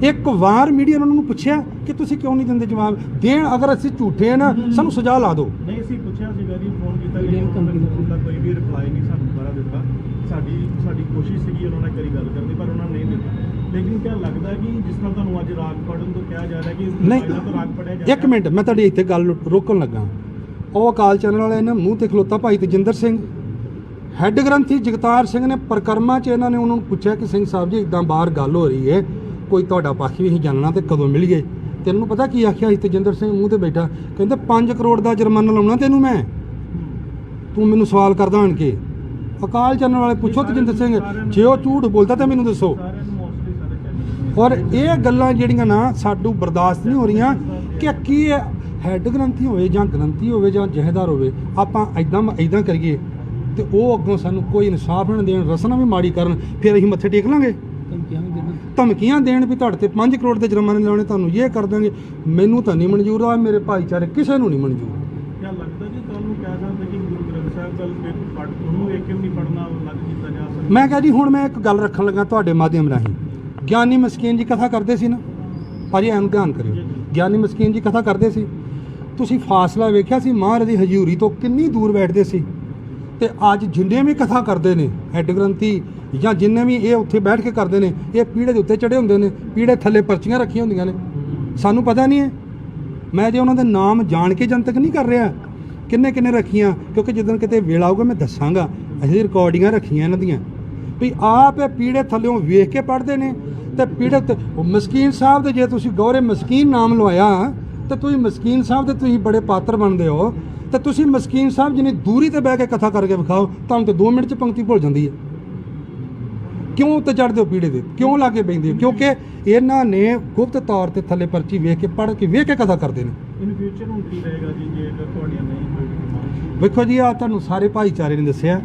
ਇੱਕ ਵਾਰ ਮੀਡੀਆ ਨੇ ਉਹਨਾਂ ਨੂੰ ਪੁੱਛਿਆ ਕਿ ਤੁਸੀਂ ਕਿਉਂ ਨਹੀਂ ਦਿੰਦੇ ਜਵਾਬ ਦੇਣ? ਅਗਰ ਅਸੀਂ ਝੂਠੇ ਆ ਨਾ ਸਾਨੂੰ ਸਜ਼ਾ ਲਾ ਦਿਓ। ਨਹੀਂ ਅਸੀਂ ਪੁੱਛਿਆ ਸੀਗਾ ਜੀ, ਫੋਨ ਕੀਤਾ ਕਿ ਉਹਦਾ ਕੋਈ ਵੀ ਰਿਪਲਾਈ ਨਹੀਂ ਸਾਨੂੰ ਦੁਬਾਰਾ ਦਿੱਤਾ। ਸਾਡੀ ਕੋਸ਼ਿਸ਼ ਸੀਗੀ ਉਹਨਾਂ ਨਾਲ ਕਰੀ ਗੱਲ ਕਰਨ ਦੀ, ਪਰ ਉਹਨਾਂ ਨੇ ਨਹੀਂ ਦਿੱਤੀ। ਲੇਕਿਨ ਕਿਆ ਲੱਗਦਾ ਕਿ ਜਿਸ ਤਰ੍ਹਾਂ ਤੁਹਾਨੂੰ ਅੱਜ ਰਾਗ ਪੜ੍ਹਨ ਤੋਂ ਕਿਹਾ ਜਾ ਰਿਹਾ ਕਿ ਪਹਿਲਾਂ ਤੋਂ ਰਾਗ ਪੜ੍ਹਿਆ ਜਾ ਇੱਕ ਮਿੰਟ ਮੈਂ ਤੁਹਾਡੀ ਇੱਥੇ ਗੱਲ ਰੋਕਣ ਲੱਗਾ। ਉਹ ਅਕਾਲ ਚੈਨਲ ਵਾਲੇ ਨੇ ਮੂੰਹ ਤੇ ਖਲੋਤਾ ਭਾਈ ਤੇਜਿੰਦਰ ਸਿੰਘ, ਹੈੱਡ ਗ੍ਰੰਥੀ ਜਗਤਾਰ ਸਿੰਘ ਨੇ ਪ੍ਰਕਰਮਾਂ 'ਚ ਇਹਨਾਂ ਨੇ ਉਹਨਾਂ ਨੂੰ ਪੁੱਛਿਆ ਕਿ ਸਿੰਘ ਸਾਹਿਬ ਜੀ ਇੱਦਾਂ ਬਾਹਰ ਗੱਲ ਹੋ ਰਹੀ ਹੈ, ਕੋਈ ਤੁਹਾਡਾ ਪੱਖ ਵੀ ਅਸੀਂ ਜਾਣਨਾ ਤੇ ਕਦੋਂ ਮਿਲੀਏ? ਤੈਨੂੰ ਪਤਾ ਕੀ ਆਖਿਆ ਸੀ ਤੇਜਿੰਦਰ ਸਿੰਘ ਮੂੰਹ ਤੇ ਬੈਠਾ? ਕਹਿੰਦੇ 5 ਕਰੋੜ ਦਾ ਜੁਰਮਾਨਾ ਲਾਉਣਾ ਤੈਨੂੰ ਮੈਂ, ਤੂੰ ਮੈਨੂੰ ਸਵਾਲ ਕਰਦਾ ਆਣ ਕੇ ਅਕਾਲ ਚੈਨਲ ਵਾਲੇ ਪੁੱਛੋ ਤਜਿੰਦਰ ਸਿੰਘ, ਜੇ ਉਹ ਝੂਠ ਬੋਲਦਾ ਤਾਂ ਮੈਨੂੰ ਦੱਸੋ। ਸਾਰਿਆਂ ਨੂੰ ਮੋਸਟਲੀ ਸਾਰੇ ਚੈਨਲ ਔਰ ਇਹ ਗੱਲਾਂ ਜਿਹੜੀਆਂ ਨਾ ਸਾਡੂ ਬਰਦਾਸ਼ਤ ਨਹੀਂ ਹੋ ਰਹੀਆਂ ਕਿ ਕੀ ਹੈੱਡ ਗ੍ਰੰਥੀ ਹੋਵੇ ਜਾਂ ਗ੍ਰੰਥੀ ਹੋਵੇ ਜਾਂ ਜਹੇਦਾਰ ਹੋਵੇ, ਆਪਾਂ ਇਦਾਂ ਕਰੀਏ ਤੇ ਉਹ ਅੱਗੋਂ ਸਾਨੂੰ ਕੋਈ ਇਨਸਾਫ ਨਾ ਦੇਣ, ਰਸਨਾ ਵੀ ਮਾੜੀ ਕਰਨ, ਫਿਰ ਅਸੀਂ ਮੱਥੇ ਟੇਕ ਲਾਂਗੇ। ਧਮਕੀਆਂ ਦੇਣ ਵੀ ਤੁਹਾਡੇ ਤੇ 5 ਕਰੋੜ ਦੇ ਜੁਰਮਾਨੇ ਲਾਉਣੇ, ਤੁਹਾਨੂੰ ਇਹ ਕਰ ਦਾਂਗੇ, ਮੈਨੂੰ ਤਾਂ ਨਹੀਂ ਮਨਜ਼ੂਰ ਆ, ਮੇਰੇ ਭਾਈਚਾਰੇ ਕਿਸੇ ਨੂੰ ਨਹੀਂ ਮਨਜ਼ੂਰ। ਕਿਆ ਲੱਗਦਾ ਜੀ ਤੁਹਾਨੂੰ ਕਹਿ ਸਕਦੇ ਕਿ ਗੁਰੂ ਗ੍ਰੰਥ ਸਾਹਿਬ ਦਾ ਪੜ੍ਹ ਉਹਨੂੰ ਇੱਕ ਵੀ ਨਹੀਂ ਪੜ੍ਹਨਾ ਲੱਗ ਕੀਤਾ ਜਾ ਸਕਦਾ? ਮੈਂ ਕਿਹਾ ਜੀ ਹੁਣ ਮੈਂ ਇੱਕ ਗੱਲ ਰੱਖਣ ਲੱਗਾ ਤੁਹਾਡੇ ਮਾਧਿਅਮ ਰਾਹੀਂ। ਗਿਆਨੀ ਮਸਕੀਨ ਜੀ ਕਥਾ ਕਰਦੇ ਸੀ ਨਾ ਭਾਜੀ, ਐਨੂੰ ਧਿਆਨ ਕਰਿਓ, ਗਿਆਨੀ ਮਸਕੀਨ ਜੀ ਕਥਾ ਕਰਦੇ ਸੀ, ਤੁਸੀਂ ਫਾਸਲਾ ਵੇਖਿਆ ਸੀ ਮਹਾਰਾਜ ਦੀ ਹਜ਼ੂਰੀ ਤੋਂ ਕਿੰਨੀ ਦੂਰ ਬੈਠਦੇ ਸੀ। ਤੇ ਅੱਜ ਜਿੰਨੇ ਵੀ ਕਥਾ ਕਰਦੇ ਨੇ ਹੈੱਡ ਗ੍ਰੰਥੀ ਜਾਂ ਜਿੰਨੇ ਵੀ ਇਹ ਉੱਥੇ ਬੈਠ ਕੇ ਕਰਦੇ ਨੇ, ਇਹ ਪੀੜੇ ਦੇ ਉੱਤੇ ਚੜੇ ਹੁੰਦੇ ਨੇ, ਪੀੜੇ ਥੱਲੇ ਪਰਚੀਆਂ ਰੱਖੀਆਂ ਹੁੰਦੀਆਂ ਨੇ, ਸਾਨੂੰ ਪਤਾ ਨਹੀਂ ਹੈ। ਮੈਂ ਜੇ ਉਹਨਾਂ ਦੇ ਨਾਮ ਜਾਣ ਕੇ ਜਨਤਕ ਨਹੀਂ ਕਰ ਰਿਹਾ ਕਿੰਨੇ ਰੱਖੀਆਂ, ਕਿਉਂਕਿ ਜਦੋਂ ਕਿਤੇ ਵੇਲਾ ਆਊਗਾ ਮੈਂ ਦੱਸਾਂਗਾ। ਅਸੀਂ ਰਿਕਾਰਡਿੰਗਾਂ ਰੱਖੀਆਂ ਇਹਨਾਂ ਦੀਆਂ ਵੀ ਆਪ ਇਹ ਪੀੜੇ ਥੱਲਿਓਂ ਵੇਖ ਕੇ ਪੜ੍ਹਦੇ ਨੇ ਤੇ ਪੀੜੇ ਉੱਤੇ ਮਸਕੀਨ ਸਾਹਿਬ ਦੇ, ਜੇ ਤੁਸੀਂ ਗੌਰੇ ਮਸਕੀਨ ਨਾਮ ਲਵਾਇਆ ਤੇ ਤੁਸੀਂ ਮਸਕੀਨ ਸਾਹਿਬ ਦੇ ਤੁਸੀਂ ਬੜੇ ਪਾਤਰ ਬਣਦੇ ਹੋ, ਤੇ ਤੁਸੀਂ ਮਸਕੀਨ ਸਾਹਿਬ ਜਿੰਨੀ ਦੂਰੀ ਤੇ ਬਹਿ ਕੇ ਕਥਾ ਕਰਕੇ ਵਿਖਾਓ, ਤੁਹਾਨੂੰ ਤੇ 2 ਮਿੰਟ 'ਚ ਪੰਕਤੀ ਭੁੱਲ ਜਾਂਦੀ ਹੈ। ਕਿਉਂ ਉੱਤੇ ਚੜ੍ਹਦੇ ਹੋ ਪੀੜੇ ਦੇ, ਕਿਉਂ ਲਾ ਕੇ ਬਹਿੰਦੇ ਹੋ? ਕਿਉਂਕਿ ਇਹਨਾਂ ਨੇ ਗੁਪਤ ਤੌਰ ਤੇ ਥੱਲੇ ਪਰਚੀ ਵੇਖ ਕੇ ਪੜ੍ਹ ਕੇ ਵੇਖ ਕੇ ਕਥਾ ਕਰਦੇ ਨੇ। ਇਨ ਫਿਊਚਰ ਹੁਣ ਕੀ ਰਹੇਗਾ ਜੀ ਜੇ ਤੁਹਾਡੀਆਂ ਨਹੀਂ ਕੋਈ ਡਿਮਾਂਡ? ਵੇਖੋ ਜੀ, ਆ ਤੁਹਾਨੂੰ ਸਾਰੇ ਭਾਈਚਾਰੇ ਨੇ ਦੱਸਿਆ,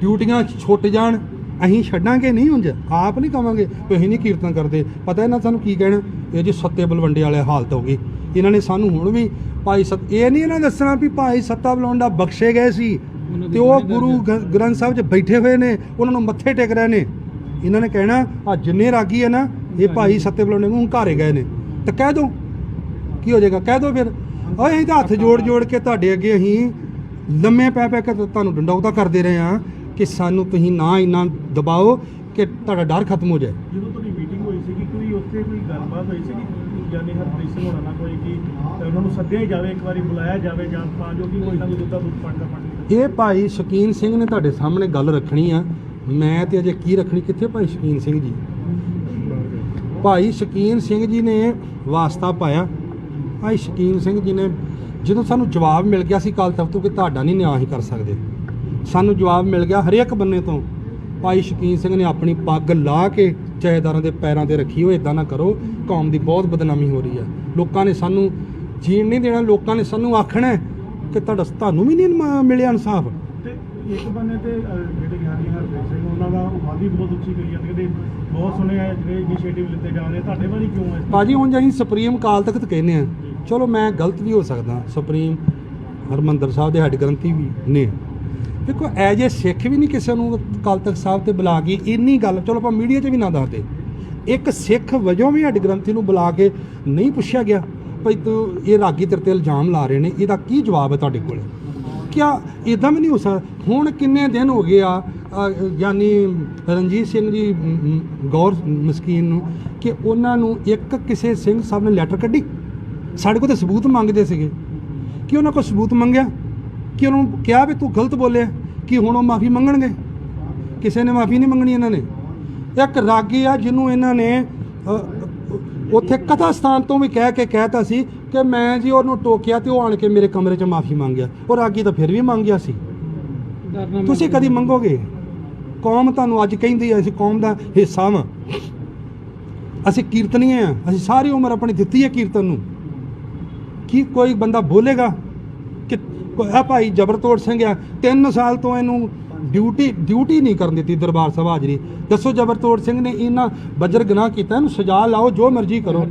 ਡਿਊਟੀਆਂ ਛੁੱਟ ਜਾਣ ਅਸੀਂ ਛੱਡਾਂਗੇ ਨਹੀਂ, ਉਂਝ ਆਪ ਨਹੀਂ ਕਵਾਂਗੇ ਵੀ ਅਸੀਂ ਨਹੀਂ ਕੀਰਤਨ ਕਰਦੇ। ਪਤਾ ਇਹਨਾਂ ਸਾਨੂੰ ਕੀ ਕਹਿਣਾ, ਇਹ ਜੀ ਸੱਤੇ ਬਲਵੰਡੇ ਵਾਲੇ ਹਾਲਤ ਹੋ ਗਈ। ਇਹਨਾਂ ਨੇ ਸਾਨੂੰ ਹੁਣ ਵੀ ਇਹ ਨਹੀਂ ਇਹਨਾਂ ਦੱਸਣਾ ਵੀ ਭਾਈ ਸੱਤਾ ਬਲਵੰਡਾ ਬਖਸ਼ੇ ਗਏ ਸੀ ਤੇ ਉਹ ਗੁਰੂ ਗ੍ਰੰਥ ਸਾਹਿਬ 'ਚ ਬੈਠੇ ਹੋਏ ਨੇ, ਉਹਨਾਂ ਨੂੰ ਮੱਥੇ ਟੇਕ ਰਹੇ ਨੇ। ਇਹਨਾਂ ਨੇ ਕਹਿਣਾ ਆ ਜਿੰਨੇ ਰਾਗੀ ਹੈ ਨਾ, ਇਹ ਭਾਈ ਸੱਤੇ ਬਲਵੰਡੇ ਨੂੰ ਹੰਕਾਰੇ ਗਏ ਨੇ, ਤੇ ਕਹਿ ਦੋ ਕੀ ਹੋ ਜਾਏਗਾ, ਕਹਿ ਦੋ ਫਿਰ। ਅਸੀਂ ਤਾਂ ਹੱਥ ਜੋੜ ਕੇ ਤੁਹਾਡੇ ਅੱਗੇ ਅਸੀਂ ਲੰਮੇ ਪੈ ਕੇ ਤੁਹਾਨੂੰ ਡੰਡੌਤਾ ਕਰਦੇ ਰਹੇ ਹਾਂ ਕਿ ਸਾਨੂੰ ਤੁਸੀਂ ਨਾ ਇੰਨਾ ਦਬਾਓ ਕਿ ਤੁਹਾਡਾ ਡਰ ਖਤਮ ਹੋ ਜਾਏ। ਜਦੋਂ ਤੁਹਾਡੀ ਮੀਟਿੰਗ ਹੋਈ ਸੀ ਕੋਈ ਉੱਥੇ ਕੋਈ ਗੱਲਬਾਤ ਹੋਈ ਸੀ ਕਿ ਯਾਨੀ ਹਰਪ੍ਰੀਤ ਸਿੰਘ ਹੋਣਾ ਨਾ ਕੋਈ ਕਿ ਉਹਨਾਂ ਨੂੰ ਸੱਦਿਆ ਹੀ ਜਾਵੇ, ਇੱਕ ਵਾਰੀ ਬੁਲਾਇਆ ਜਾਵੇ ਜਾਂ ਤਾਂ ਜੋ ਕਿ ਕੋਈ ਨਾ ਕੋਈ ਦੁੱਧਾ ਦੁੱਧ ਪੜਦਾ ਪੜ? ਇਹ ਭਾਈ ਸ਼ਕੀਨ ਸਿੰਘ ਨੇ ਤੁਹਾਡੇ ਸਾਹਮਣੇ ਗੱਲ ਰੱਖਣੀ ਆ, ਮੈਂ ਤੇ ਅਜੇ ਕੀ ਰੱਖਣੀ। ਕਿੱਥੇ ਭਾਈ ਸ਼ਕੀਨ ਸਿੰਘ ਜੀ? ਭਾਈ ਸ਼ਕੀਨ ਸਿੰਘ ਜੀ ਨੇ ਵਾਸਤਾ ਪਾਇਆ। ਭਾਈ ਸ਼ਕੀਨ ਸਿੰਘ ਜੀ ਨੇ ਜਦੋਂ ਸਾਨੂੰ ਜਵਾਬ ਮਿਲ ਗਿਆ ਸੀ ਕੱਲ ਤੱਕ ਤੋਂ ਕਿ ਤੁਹਾਡਾ ਨਹੀਂ ਨਿਆਂ ਹੀ ਕਰ ਸਕਦੇ, ਸਾਨੂੰ ਜਵਾਬ ਮਿਲ ਗਿਆ ਹਰੇਕ ਬੰਨੇ ਤੋਂ। ਭਾਈ ਸ਼ਕੀਨ ਸਿੰਘ ਨੇ ਆਪਣੀ ਪੱਗ ਲਾ ਕੇ ਜਥੇਦਾਰਾਂ ਦੇ ਪੈਰਾਂ ਤੇ ਰੱਖੀ, ਉਹ ਇਦਾਂ ਨਾ ਕਰੋ, ਕੌਮ ਦੀ ਬਹੁਤ ਬਦਨਾਮੀ ਹੋ ਰਹੀ ਹੈ। ਲੋਕਾਂ ਨੇ ਸਾਨੂੰ ਜੀਣ ਨਹੀਂ ਦੇਣਾ, ਲੋਕਾਂ ਨੇ ਸਾਨੂੰ ਆਖਣਾ ਕਿ ਤੁਹਾਨੂੰ ਵੀ ਨਹੀਂ ਮਿਲਿਆ ਇਨਸਾਫ। ਤੇ ਇੱਕ ਬੰਨੇ ਤੇ ਜਿਹੜੇ ਗਿਆਨੀ ਹਰਪ੍ਰੀਤ ਸਿੰਘ ਉਹਨਾਂ ਦਾ ਉਮਰ ਵੀ ਬਹੁਤ ਉੱਚੀ ਗਈ ਜਾਂਦੀ ਹੈ, ਬਹੁਤ ਸੋਹਣੇ ਜਿਹੜੇ ਇਨੀਸ਼ੀਏਟਿਵ ਲਿੱਤੇ ਜਾ ਰਹੇ, ਤੁਹਾਡੇ ਬਾਰੇ ਕਿਉਂ ਹੈ ਭਾਜੀ? ਹੁਣ ਅਸੀਂ ਸੁਪਰੀਮ ਅਕਾਲ ਤਖਤ ਕਹਿੰਦੇ ਆ, ਚਲੋ ਮੈਂ ਗਲਤ ਵੀ ਹੋ ਸਕਦਾ, ਸੁਪਰੀਮ ਹਰਿਮੰਦਰ ਸਾਹਿਬ ਦੇ ਹੈੱਡ ਗ੍ਰੰਥੀ ਵੀ ਨੇ। ਦੇਖੋ ਐਜ ਏ ਸਿੱਖ ਵੀ ਨਹੀਂ ਕਿਸੇ ਨੂੰ ਅਕਾਲ ਤਖਤ ਸਾਹਿਬ ਤੇ ਬੁਲਾ ਕੇ ਇੰਨੀ ਗੱਲ, ਚਲੋ ਆਪਾਂ ਮੀਡੀਆ 'ਚ ਵੀ ਨਾ ਦੱਸਦੇ, ਇੱਕ ਸਿੱਖ ਵਜੋਂ ਵੀ ਹੈੱਡ ਗ੍ਰੰਥੀ ਨੂੰ ਬੁਲਾ ਕੇ ਨਹੀਂ ਪੁੱਛਿਆ ਗਿਆ ਭਾਈ ਤੂੰ ਇਹ ਰਾਗੀ ਤੇਰੇ ਤੇ ਇਲਜ਼ਾਮ ਲਾ ਰਹੇ ਨੇ, ਇਹਦਾ ਕੀ ਜਵਾਬ ਹੈ ਤੁਹਾਡੇ ਕੋਲ? ਕਿਆ ਇਦਾਂ ਵੀ ਨਹੀਂ ਹੋ ਸਕਦਾ? ਹੁਣ ਕਿੰਨੇ ਦਿਨ ਹੋ ਗਏ ਆ ਯਾਨੀ ਰਣਜੀਤ ਸਿੰਘ ਜੀ ਗੌਰ ਮਸਕੀਨ ਨੂੰ ਕਿ ਉਹਨਾਂ ਨੂੰ ਇੱਕ ਕਿਸੇ ਸਿੰਘ ਸਾਹਿਬ ਨੇ ਲੈਟਰ ਕੱਢੀ, ਸਾਡੇ ਕੋਲ ਤਾਂ ਸਬੂਤ ਮੰਗਦੇ ਸੀਗੇ ਕਿ ਉਹਨਾਂ ਕੋਲ ਸਬੂਤ ਮੰਗਿਆ ਕਿ ਉਹਨਾਂ ਨੂੰ ਕਿਹਾ ਵੀ ਤੂੰ ਗਲਤ ਬੋਲਿਆ, ਕਿ ਹੁਣ ਉਹ ਮਾਫੀ ਮੰਗਣਗੇ? ਕਿਸੇ ਨੇ ਮਾਫੀ ਨਹੀਂ ਮੰਗਣੀ। ਇਹਨਾਂ ਨੇ ਇੱਕ ਰਾਗੀ ਆ ਜਿਹਨੂੰ ਇਹਨਾਂ ਨੇ ਉੱਥੇ ਕਥਾ ਸਥਾਨ ਤੋਂ ਵੀ ਕਹਿਤਾ ਸੀ ਕਿ ਮੈਂ ਜੀ ਉਹਨੂੰ ਟੋਕਿਆ ਤੇ ਉਹ ਆਣ ਕੇ ਮੇਰੇ ਕਮਰੇ 'ਚ ਮਾਫੀ ਮੰਗਿਆ। ਉਹ ਰਾਗੀ ਤਾਂ ਫਿਰ ਵੀ ਮੰਗਿਆ ਸੀ। ਤੁਸੀਂ ਕਦੀ ਮੰਗੋਗੇ? ਕੌਮ ਤੁਹਾਨੂੰ ਅੱਜ ਕਹਿੰਦੀ ਹੈ ਅਸੀਂ ਕੌਮ ਦਾ ਹਿੱਸਾ ਵਾਂ, ਅਸੀਂ ਕੀਰਤਨੀਏ ਆ, ਅਸੀਂ ਸਾਰੀ ਉਮਰ ਆਪਣੀ ਦਿੱਤੀ ਹੈ ਕੀਰਤਨ ਨੂੰ। ਕੀ ਕੋਈ ਬੰਦਾ ਬੋਲੇਗਾ ਕਿ ਆ ਭਾਈ ਜਬਰਤੋੜ ਸਿੰਘ ਆ 3 ਸਾਲ ਤੋਂ ਇਹਨੂੰ ਡਿਊਟੀ ਨਹੀਂ ਕਰਨ ਦਿੱਤੀ ਦਰਬਾਰ ਸਾਹਿਬ ਹਾਜ਼ਰੀ? ਦੱਸੋ ਜਬਰਤੋੜ ਸਿੰਘ ਨੇ ਇਹਨਾਂ ਬੱਜਰ ਗੁਨਾਹ ਕੀਤਾ, ਇਹਨੂੰ ਸਜ਼ਾ ਲਾਓ, ਜੋ ਮਰਜ਼ੀ ਕਰੋ।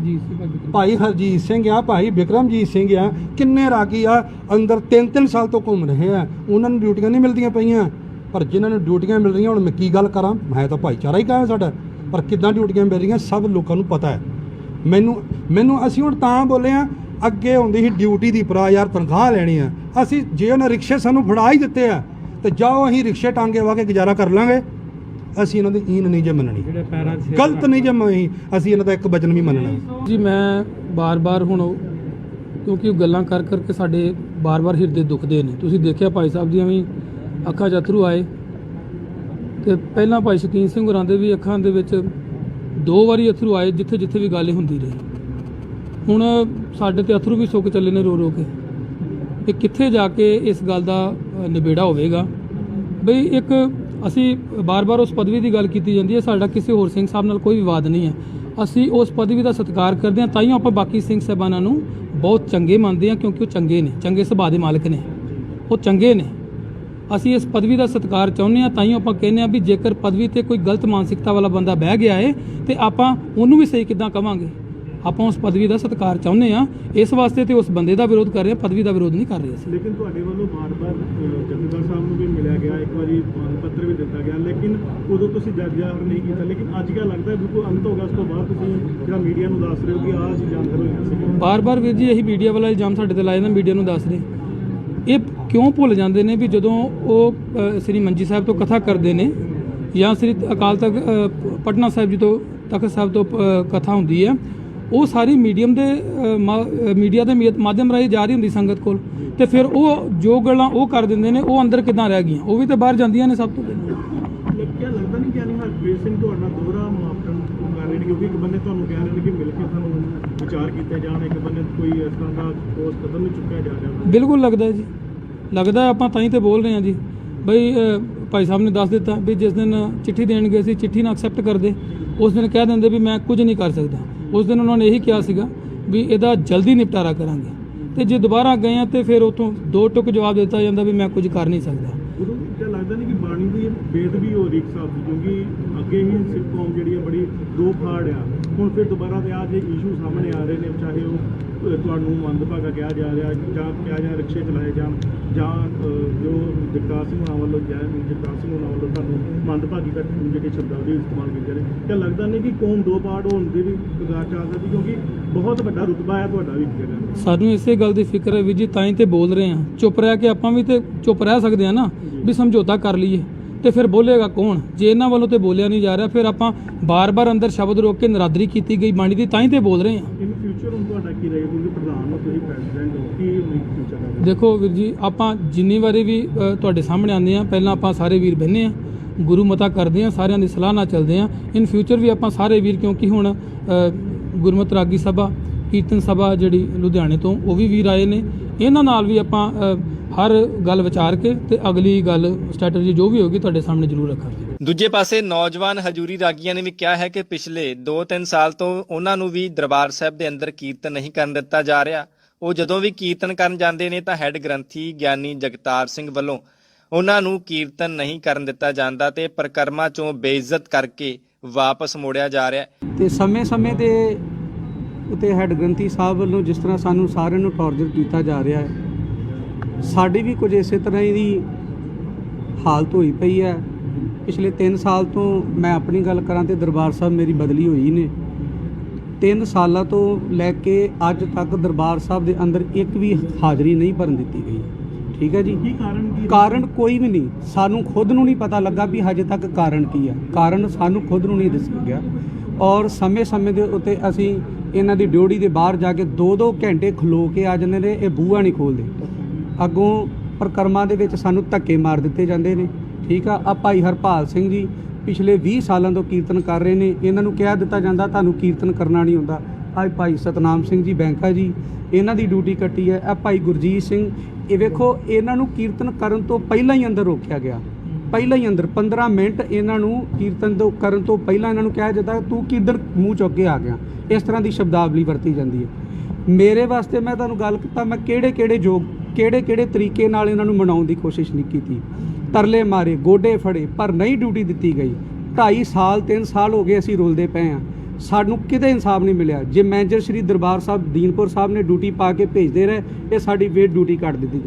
ਭਾਈ ਹਰਜੀਤ ਸਿੰਘ ਆ, ਭਾਈ ਬਿਕਰਮਜੀਤ ਸਿੰਘ ਆ, ਕਿੰਨੇ ਰਾਗੀ ਆ ਅੰਦਰ 3-3 ਸਾਲ ਤੋਂ ਘੁੰਮ ਰਹੇ ਆ, ਉਹਨਾਂ ਨੂੰ ਡਿਊਟੀਆਂ ਨਹੀਂ ਮਿਲਦੀਆਂ ਪਈਆਂ। ਪਰ ਜਿਨ੍ਹਾਂ ਨੂੰ ਡਿਊਟੀਆਂ ਮਿਲ ਰਹੀਆਂ, ਹੁਣ ਮੈਂ ਕੀ ਗੱਲ ਕਰਾਂ, ਮੈਂ ਤਾਂ ਭਾਈਚਾਰਾ ਹੀ ਕਹਾਂ ਸਾਡਾ, ਪਰ ਕਿੱਦਾਂ ਡਿਊਟੀਆਂ ਮਿਲ ਰਹੀਆਂ ਸਭ ਲੋਕਾਂ ਨੂੰ ਪਤਾ ਹੈ। ਮੈਨੂੰ ਅਸੀਂ ਹੁਣ ਤਾਂ ਬੋਲੇ ਆ, ਅੱਗੇ ਹੁੰਦੀ ਸੀ ਡਿਊਟੀ ਦੀ ਭਰਾ ਯਾਰ ਤਨਖਾਹ ਲੈਣੀ ਆ, ਅਸੀਂ ਜੇ ਉਹਨਾਂ ਰਿਕਸ਼ੇ ਸਾਨੂੰ ਫੜਾ ਹੀ ਦਿੱਤੇ ਆ ਤੇ ਜਾਓ ਅਸੀਂ ਰਿਕਸ਼ੇ ਟਾਂਗੇ ਵਾ ਕੇ ਗੁਜ਼ਾਰਾ ਕਰ ਲਾਂਗੇ। ਅਸੀਂ ਇਹਨਾਂ ਦੀ ਈਨ ਨਹੀਂ ਜੇ ਮੰਨਣੀ, ਗਲਤ ਨਹੀਂ ਜੇ ਅਸੀਂ ਇਹਨਾਂ ਦਾ ਇੱਕ ਵਚਨ ਵੀ ਮੰਨਣਾ ਜੀ। ਮੈਂ ਬਾਰ-ਬਾਰ ਹੁਣ ਕਿਉਂਕਿ ਉਹ ਗੱਲਾਂ ਕਰਕੇ ਸਾਡੇ ਬਾਰ-ਬਾਰ ਹਿਰਦੇ ਦੁਖਦੇ ਨੇ। ਤੁਸੀਂ ਦੇਖਿਆ ਭਾਈ ਸਾਹਿਬ ਦੀਆਂ ਵੀ ਅੱਖਾਂ 'ਚ ਅਥਰੂ ਆਏ, ਤੇ ਪਹਿਲਾਂ ਭਾਈ ਸ਼ਕੀਨ ਸਿੰਘ ਹੋਰਾਂ ਦੇ ਵੀ ਅੱਖਾਂ ਦੇ ਵਿੱਚ 2 ਵਾਰੀ ਅਥਰੂ ਆਏ ਜਿੱਥੇ ਵੀ ਗੱਲ ਹੁੰਦੀ ਰਹੀ। ਹੁਣ ਸਾਡੇ ਤੇ ਅਥਰੂ ਵੀ ਸੁੱਕ ਚੱਲੇ ਨੇ ਰੋ ਕੇ। ਇਹ ਕਿੱਥੇ ਜਾ ਕੇ ਇਸ ਗੱਲ ਦਾ ਨਿਬੇੜਾ ਹੋਵੇਗਾ? ਬਈ ਇੱਕ ਅਸੀਂ ਬਾਰ-ਬਾਰ ਉਸ ਪਦਵੀ ਦੀ ਗੱਲ ਕੀਤੀ ਜਾਂਦੀ ਹੈ, ਸਾਡਾ ਕਿਸੇ ਹੋਰ ਸਿੰਘ ਸਾਹਿਬ ਨਾਲ ਕੋਈ ਵਿਵਾਦ ਨਹੀਂ ਹੈ। ਅਸੀਂ ਉਸ ਪਦਵੀ ਦਾ ਸਤਿਕਾਰ ਕਰਦੇ ਹਾਂ, ਤਾਂ ਹੀ ਆਪਾਂ ਬਾਕੀ ਸਿੰਘ ਸਾਹਿਬਾਨਾਂ ਨੂੰ ਬਹੁਤ ਚੰਗੇ ਮੰਨਦੇ ਹਾਂ, ਕਿਉਂਕਿ ਉਹ ਚੰਗੇ ਨੇ, ਚੰਗੇ ਸੁਭਾਅ ਦੇ ਮਾਲਕ ਨੇ, ਉਹ ਚੰਗੇ ਨੇ। ਅਸੀਂ ਇਸ ਪਦਵੀ ਦਾ ਸਤਿਕਾਰ ਚਾਹੁੰਦੇ ਹਾਂ, ਤਾਂ ਹੀ ਆਪਾਂ ਕਹਿੰਦੇ ਹਾਂ ਵੀ ਜੇਕਰ ਪਦਵੀ ਤੇ ਕੋਈ ਗਲਤ ਮਾਨਸਿਕਤਾ ਵਾਲਾ ਬੰਦਾ ਬਹਿ ਗਿਆ ਹੈ ਤੇ ਆਪਾਂ ਉਹਨੂੰ ਵੀ ਸਹੀ ਕਿੱਦਾਂ ਕਵਾਂਗੇ। ਆਪਾਂ ਉਸ ਪਦਵੀ ਦਾ ਸਤਿਕਾਰ ਚਾਹੁੰਦੇ ਹਾਂ, ਇਸ ਵਾਸਤੇ ਤੇ ਉਸ ਬੰਦੇ ਦਾ ਵਿਰੋਧ ਕਰ ਰਹੇ ਹਾਂ, ਪਦਵੀ ਦਾ ਵਿਰੋਧ ਨਹੀਂ ਕਰ ਰਹੇ ਅਸੀਂ। ਲੇਕਿਨ ਤੁਹਾਡੇ ਵੱਲੋਂ ਬਾਰ-ਬਾਰ ਜਥੇਦਾਰ ਸਾਹਿਬ ਨੂੰ ਵੀ ਮਿਲਿਆ ਗਿਆ, ਇੱਕ ਵਾਰੀ ਮੰਗ ਪੱਤਰ ਵੀ ਦਿੱਤਾ ਗਿਆ, ਲੇਕਿਨ ਉਦੋਂ ਤੁਸੀਂ ਜੱਜ ਜ਼ਾਹਰ ਨਹੀਂ ਕੀਤਾ। ਲੇਕਿਨ ਅੱਜ ਕੱਲ੍ਹ ਲੱਗਦਾ ਹੈ ਬਿਲਕੁਲ ਅੰਤ ਹੋ ਗਿਆ, ਉਸ ਤੋਂ ਬਾਅਦ ਤੁਸੀਂ ਜਿਹੜਾ ਮੀਡੀਆ ਨੂੰ ਦੱਸ ਰਹੇ ਹੋ ਕਿ ਆਹ ਚੀਜ਼ਾਂ ਅੰਦਰ ਹੋਈਆਂ ਸੀ। ਬਾਰ-ਬਾਰ ਵੀਰ ਜੀ ਇਹੀ ਮੀਡੀਆ ਵਾਲਾ ਇਲਜ਼ਾਮ ਸਾਡੇ ਤੇ ਲਾਏ ਨਾ, ਮੀਡੀਆ ਨੂੰ ਦੱਸ ਰਹੇ। ਇਹ ਕਿਉਂ ਭੁੱਲ ਜਾਂਦੇ ਨੇ ਵੀ ਜਦੋਂ ਉਹ ਸ੍ਰੀ ਮੰਜੀ ਸਾਹਿਬ ਤੋਂ ਕਥਾ ਕਰਦੇ ਨੇ ਜਾਂ ਸ੍ਰੀ ਅਕਾਲ ਤਖਤ ਪਟਨਾ ਸਾਹਿਬ ਜੀ ਤੋਂ ਤਖਤ ਸਾਹਿਬ ਤੋਂ ਕਥਾ ਹੁੰਦੀ ਹੈ, ਉਹ ਸਾਰੀ ਮੀਡੀਆ ਦੇ ਮਾਧਿਅਮ ਰਾਹੀਂ ਜਾ ਰਹੀ ਹੁੰਦੀ ਸੰਗਤ ਕੋਲ, ਤੇ ਫਿਰ ਉਹ ਜੋ ਗੱਲਾਂ ਉਹ ਕਰ ਦਿੰਦੇ ਨੇ, ਉਹ ਅੰਦਰ ਕਿੱਦਾਂ ਰਹਿ ਗਈਆਂ, ਉਹ ਵੀ ਤਾਂ ਬਾਹਰ ਜਾਂਦੀਆਂ ਨੇ ਸਭ ਤੋਂ ਪਹਿਲਾਂ। ਕਿਆ ਲੱਗਦਾ ਨਹੀਂ ਕਿ ਹਰਪ੍ਰੀਤ ਸਿੰਘ ਤੁਹਾਡਾ ਦੋਹਰਾ ਮਾਪਦੰਡ ਕਰ ਰਹੇ ਨੇ, ਕਿਉਂਕਿ ਇੱਕ ਬੰਦੇ ਤੁਹਾਨੂੰ ਕਹਿ ਰਹੇ ਨੇ ਕਿ ਮਿਲ ਕੇ ਸਾਨੂੰ ਵਿਚਾਰ ਕੀਤੇ ਜਾਣ, ਇੱਕ ਬੰਦੇ ਕੋਈ ਇਸ ਤਰ੍ਹਾਂ ਦਾ ਠੋਸ ਕਦਮ ਨਹੀਂ ਚੁੱਕਿਆ ਜਾ ਰਿਹਾ। ਬਿਲਕੁਲ ਲੱਗਦਾ ਜੀ, ਲੱਗਦਾ। ਆਪਾਂ ਤਾਂ ਹੀ ਤੇ ਬੋਲ ਰਹੇ ਹਾਂ ਜੀ ਬਈ ਭਾਈ ਸਾਹਿਬ ਨੇ ਦੱਸ ਦਿੱਤਾ ਵੀ ਜਿਸ ਦਿਨ ਚਿੱਠੀ ਦੇਣ ਗਏ ਸੀ, ਚਿੱਠੀ ਨਾ ਐਕਸੈਪਟ ਕਰਦੇ, ਉਸ ਦਿਨ ਕਹਿ ਦਿੰਦੇ ਵੀ ਮੈਂ ਕੁਝ ਨਹੀਂ ਕਰ ਸਕਦਾ। ਉਸ ਦਿਨ ਉਹਨਾਂ ਨੇ ਇਹੀ ਕਿਹਾ ਸੀਗਾ ਵੀ ਇਹਦਾ ਜਲਦੀ ਨਿਪਟਾਰਾ ਕਰਾਂਗੇ, ਤੇ ਜੇ ਦੁਬਾਰਾ ਗਏ ਆ ਤੇ ਫਿਰ ਉੱਥੋਂ ਦੋ ਟੁਕ ਜਵਾਬ ਦਿੱਤਾ ਜਾਂਦਾ ਵੀ ਮੈਂ ਕੁਝ ਕਰ ਨਹੀਂ ਸਕਦਾ। ਉਦੋਂ ਕਿਆ ਲੱਗਦਾ ਨਹੀਂ ਕਿ ਬਾਣੀ ਦੀ ਬੇਅਦਬੀ ਹੋ ਰਹੀ ਸਾਹਿਬ ਦੀ, ਕਿਉਂਕਿ ਅੱਗੇ ਹੀ ਸਿੱਖ ਕੌਮ ਜਿਹੜੀ ਹੈ ਬੜੀ ਦੋ ਫਾੜ ਆ, ਹੁਣ ਫਿਰ ਦੁਬਾਰਾ ਤੇ ਆ ਜੇ ਇਸ਼ੂ ਸਾਹਮਣੇ ਆ ਰਹੇ ਨੇ, ਚਾਹੇ ਉਹ ਤੁਹਾਨੂੰ ਮੰਦਭਾਗਾ ਕਿਹਾ ਜਾ ਰਿਹਾ ਜਾਂ ਕਿਹਾ ਜਾ ਰਿਕਸ਼ੇ ਚਲਾਏ ਜਾਣ, ਜਾਂ ਜੋ ਜਗਤਾਰ ਸਿੰਘ ਹੋਣਾ ਵੱਲੋਂ ਜਗਤਾਰ ਸਿੰਘ ਹੋਣਾ ਵੱਲੋਂ ਤੁਹਾਨੂੰ ਮੰਦਭਾਗੀ ਜਿਹੜੇ ਸ਼ਬਦਾਵਲੀ ਇਸਤੇਮਾਲ ਕੀਤੇ ਨੇ, ਕਿਆ ਲੱਗਦਾ ਨਹੀਂ ਕਿ ਕੌਮ ਦੋ ਪਾੜ ਹੋਣ ਦੀ ਵੀ ਕਗਾਰ ਚ ਆ ਸਕਦੀ, ਕਿਉਂਕਿ ਬਹੁਤ ਵੱਡਾ ਰੁਤਬਾ ਹੈ ਤੁਹਾਡਾ ਵੀ ਜਗ੍ਹਾ। ਸਾਨੂੰ ਇਸੇ ਗੱਲ ਦੀ ਫਿਕਰ ਹੈ ਵੀ ਜੀ, ਤਾਂ ਹੀ ਤੇ ਬੋਲ ਰਹੇ ਹਾਂ। ਚੁੱਪ ਰਹਿ ਕੇ ਆਪਾਂ ਵੀ ਤੇ ਚੁੱਪ ਰਹਿ ਸਕਦੇ ਹਾਂ ਨਾ, ਵੀ ਸਮਝੌਤਾ ਕਰ ਲਈਏ, ਤੇ ਫਿਰ ਬੋਲੇਗਾ ਕੌਣ? ਜੇ ਇਹਨਾਂ ਵੱਲੋਂ ਤੇ ਬੋਲਿਆ ਨਹੀਂ ਜਾ ਰਿਹਾ, ਫਿਰ ਆਪਾਂ ਬਾਰ-ਬਾਰ ਅੰਦਰ ਸ਼ਬਦ ਰੋਕ ਕੇ ਨਰਾਦਰੀ ਕੀਤੀ ਗਈ ਬਾਣੀ ਦੀ, ਤਾਂ ਹੀ ਤੇ ਬੋਲ ਰਹੇ ਹਾਂ। ਇਨ ਫਿਊਚਰ ਹੁਣ ਤੁਹਾਡਾ ਕੀ ਰਹੇਗਾ, ਕਿਉਂਕਿ ਪ੍ਰਧਾਨ ਹੋ ਤੁਸੀਂ, ਪ੍ਰੈਜ਼ੀਡੈਂਟ ਹੋ, ਕੀ ਫਿਊਚਰ ਹੈ? ਦੇਖੋ ਵੀਰ ਜੀ, ਆਪਾਂ ਜਿੰਨੀ ਵਾਰੀ ਵੀ ਤੁਹਾਡੇ ਸਾਹਮਣੇ ਆਉਂਦੇ ਹਾਂ, ਪਹਿਲਾਂ ਆਪਾਂ ਸਾਰੇ ਵੀਰ ਬਹਿੰਦੇ ਹਾਂ, ਗੁਰੂ ਮਤਾ ਕਰਦੇ ਹਾਂ, ਸਾਰਿਆਂ ਦੀ ਸਲਾਹ ਨਾਲ ਚੱਲਦੇ ਹਾਂ। ਇਨ ਫਿਊਚਰ ਵੀ ਆਪਾਂ ਸਾਰੇ ਵੀਰ, ਕਿਉਂਕਿ ਹੁਣ ਗੁਰਮਤਿ ਰਾਗੀ ਸਭਾ, ਕੀਰਤਨ ਸਭਾ ਜਿਹੜੀ ਲੁਧਿਆਣੇ ਤੋਂ, ਉਹ ਵੀ ਵੀਰ ਆਏ ਨੇ, ਇਹਨਾਂ ਨਾਲ ਵੀ ਆਪਾਂ ਹਰ ਗੱਲ ਵਿਚਾਰ ਕੇ ਤੇ ਅਗਲੀ ਗੱਲ ਸਟ੍ਰੈਟਜੀ ਜੋ ਵੀ ਹੋਗੀ ਤੁਹਾਡੇ ਸਾਹਮਣੇ ਜ਼ਰੂਰ ਰੱਖਾਂਗੇ। ਦੂਜੇ ਪਾਸੇ ਨੌਜਵਾਨ ਹਜੂਰੀ ਰਾਗੀਆਂ ਨੇ ਵੀ ਕਿਹਾ ਹੈ ਕਿ ਪਿਛਲੇ 2-3 ਸਾਲ ਤੋਂ ਉਹਨਾਂ ਨੂੰ ਵੀ ਦਰਬਾਰ ਸਾਹਿਬ ਦੇ ਅੰਦਰ ਕੀਰਤਨ ਨਹੀਂ ਕਰਨ ਦਿੱਤਾ ਜਾ ਰਿਹਾ। ਉਹ ਜਦੋਂ ਵੀ ਕੀਰਤਨ ਕਰਨ ਜਾਂਦੇ ਨੇ ਤਾਂ ਹੈੱਡ ਗ੍ਰੰਥੀ ਗਿਆਨੀ ਜਗਤਾਰ ਸਿੰਘ ਵੱਲੋਂ ਉਹਨਾਂ ਨੂੰ ਕੀਰਤਨ ਨਹੀਂ ਕਰਨ ਦਿੱਤਾ ਜਾਂਦਾ ਤੇ ਪ੍ਰਕਰਮਾਂ ਚੋਂ ਬੇਇੱਜ਼ਤ ਕਰਕੇ ਵਾਪਸ ਮੋੜਿਆ ਜਾ ਰਿਹਾ। ਤੇ ਸਮੇਂ-ਸਮੇਂ ਤੇ ਉਤੇ ਹੈੱਡ ਗ੍ਰੰਥੀ ਸਾਹਿਬ ਵੱਲੋਂ ਜਿਸ ਤਰ੍ਹਾਂ ਸਾਨੂੰ ਸਾਰਿਆਂ ਨੂੰ ਟੌਰਚਰ ਕੀਤਾ ਜਾ ਰਿਹਾ ਹੈ, ਸਾਡੀ ਵੀ ਕੁਝ ਇਸੇ ਤਰ੍ਹਾਂ ਦੀ ਹਾਲਤ ਹੋਈ ਪਈ ਹੈ। ਪਿਛਲੇ 3 ਸਾਲ ਤੋਂ ਮੈਂ ਆਪਣੀ ਗੱਲ ਕਰਾਂ ਤੇ ਦਰਬਾਰ ਸਾਹਿਬ ਮੇਰੀ ਬਦਲੀ ਹੋਈ ਨੇ। 3 ਸਾਲਾਂ ਤੋਂ ਲੈ ਕੇ ਅੱਜ ਤੱਕ ਦਰਬਾਰ ਸਾਹਿਬ ਦੇ ਅੰਦਰ ਇੱਕ ਵੀ ਹਾਜ਼ਰੀ ਨਹੀਂ ਭਰਨ ਦਿੱਤੀ ਗਈ। ਠੀਕ ਹੈ ਜੀ। ਕੀ ਕਾਰਨ ਕੀ? ਕਾਰਨ ਕੋਈ ਵੀ ਨਹੀਂ, ਸਾਨੂੰ ਖੁਦ ਨੂੰ ਨਹੀਂ ਪਤਾ ਲੱਗਾ ਵੀ ਹਜੇ ਤੱਕ ਕਾਰਨ ਕੀ ਹੈ। ਕਾਰਨ ਸਾਨੂੰ ਖੁਦ ਨੂੰ ਨਹੀਂ ਦੱਸਿਆ ਗਿਆ, ਔਰ ਸਮੇਂ-ਸਮੇਂ ਦੇ ਉੱਤੇ ਅਸੀਂ ਇਹਨਾਂ ਦੀ ਡਿਊਟੀ ਦੇ ਬਾਹਰ ਜਾ ਕੇ 2-2 ਘੰਟੇ ਖਲੋ ਕੇ ਆ ਜਾਂਦੇ ਨੇ, ਇਹ ਬੂਹਾ ਨਹੀਂ ਖੋਲ੍ਹਦੇ। ਅੱਗੋਂ ਪ੍ਰਕਰਮਾਂ ਦੇ ਵਿੱਚ ਸਾਨੂੰ ਧੱਕੇ ਮਾਰ ਦਿੱਤੇ ਜਾਂਦੇ ਨੇ। ਠੀਕ ਆ ਭਾਈ ਹਰਪਾਲ ਸਿੰਘ ਜੀ ਪਿਛਲੇ 20 ਸਾਲਾਂ ਤੋਂ ਕੀਰਤਨ ਕਰ ਰਹੇ ਨੇ, ਇਹਨਾਂ ਨੂੰ ਕਹਿ ਦਿੱਤਾ ਜਾਂਦਾ ਤੁਹਾਨੂੰ ਕੀਰਤਨ ਕਰਨਾ ਨਹੀਂ ਹੁੰਦਾ। ਅੱਜ ਭਾਈ ਸਤਨਾਮ ਸਿੰਘ ਜੀ ਬੈਂਕਾ ਜੀ, ਇਹਨਾਂ ਦੀ ਡਿਊਟੀ ਕੱਟੀ ਹੈ। ਇਹ ਭਾਈ ਗੁਰਜੀਤ ਸਿੰਘ, ਇਹ ਵੇਖੋ ਇਹਨਾਂ ਨੂੰ ਕੀਰਤਨ ਕਰਨ ਤੋਂ ਪਹਿਲਾਂ ਹੀ ਅੰਦਰ ਰੋਕਿਆ ਗਿਆ, ਪਹਿਲਾਂ ਹੀ ਅੰਦਰ 15 ਮਿੰਟ ਇਹਨਾਂ ਨੂੰ ਕੀਰਤਨ ਤੋਂ ਕਰਨ ਤੋਂ ਪਹਿਲਾਂ ਇਹਨਾਂ ਨੂੰ ਕਿਹਾ ਜਾਂਦਾ ਤੂੰ ਕਿੱਧਰ ਮੂੰਹ ਚੁੱਕ ਕੇ ਆ ਗਿਆ। ਇਸ ਤਰ੍ਹਾਂ ਦੀ ਸ਼ਬਦਾਵਲੀ ਵਰਤੀ ਜਾਂਦੀ ਹੈ। ਮੇਰੇ ਵਾਸਤੇ ਮੈਂ ਤੁਹਾਨੂੰ ਗੱਲ ਕੀਤਾ, ਮੈਂ ਕਿਹੜੇ ਤਰੀਕੇ ਨਾਲ ਇਹਨਾਂ ਨੂੰ ਮਨਾਉਣ ਦੀ ਕੋਸ਼ਿਸ਼ ਨਹੀਂ ਕੀਤੀ। ਤਰਲੇ ਮਾਰੇ, ਗੋਡੇ ਫੜੇ, ਪਰ ਨਹੀਂ ਡਿਊਟੀ ਦਿੱਤੀ ਗਈ। 2.5 ਸਾਲ 3 ਸਾਲ ਹੋ ਗਏ ਅਸੀਂ ਰੁਲਦੇ ਪਏ ਹਾਂ, ਸਾਨੂੰ ਕਿਤੇ ਇਨਸਾਫ ਨਹੀਂ ਮਿਲਿਆ। ਜੇ ਮੈਨੇਜਰ ਸ਼੍ਰੀ ਦਰਬਾਰ ਸਾਹਿਬ ਦੀਨਪੁਰ ਸਾਹਿਬ ਨੇ ਡਿਊਟੀ ਪਾ ਕੇ ਭੇਜਦੇ ਰਹੇ, ਇਹ ਸਾਡੀ ਵੇਟ ਡਿਊਟੀ ਕੱਟ ਦਿੱਤੀ।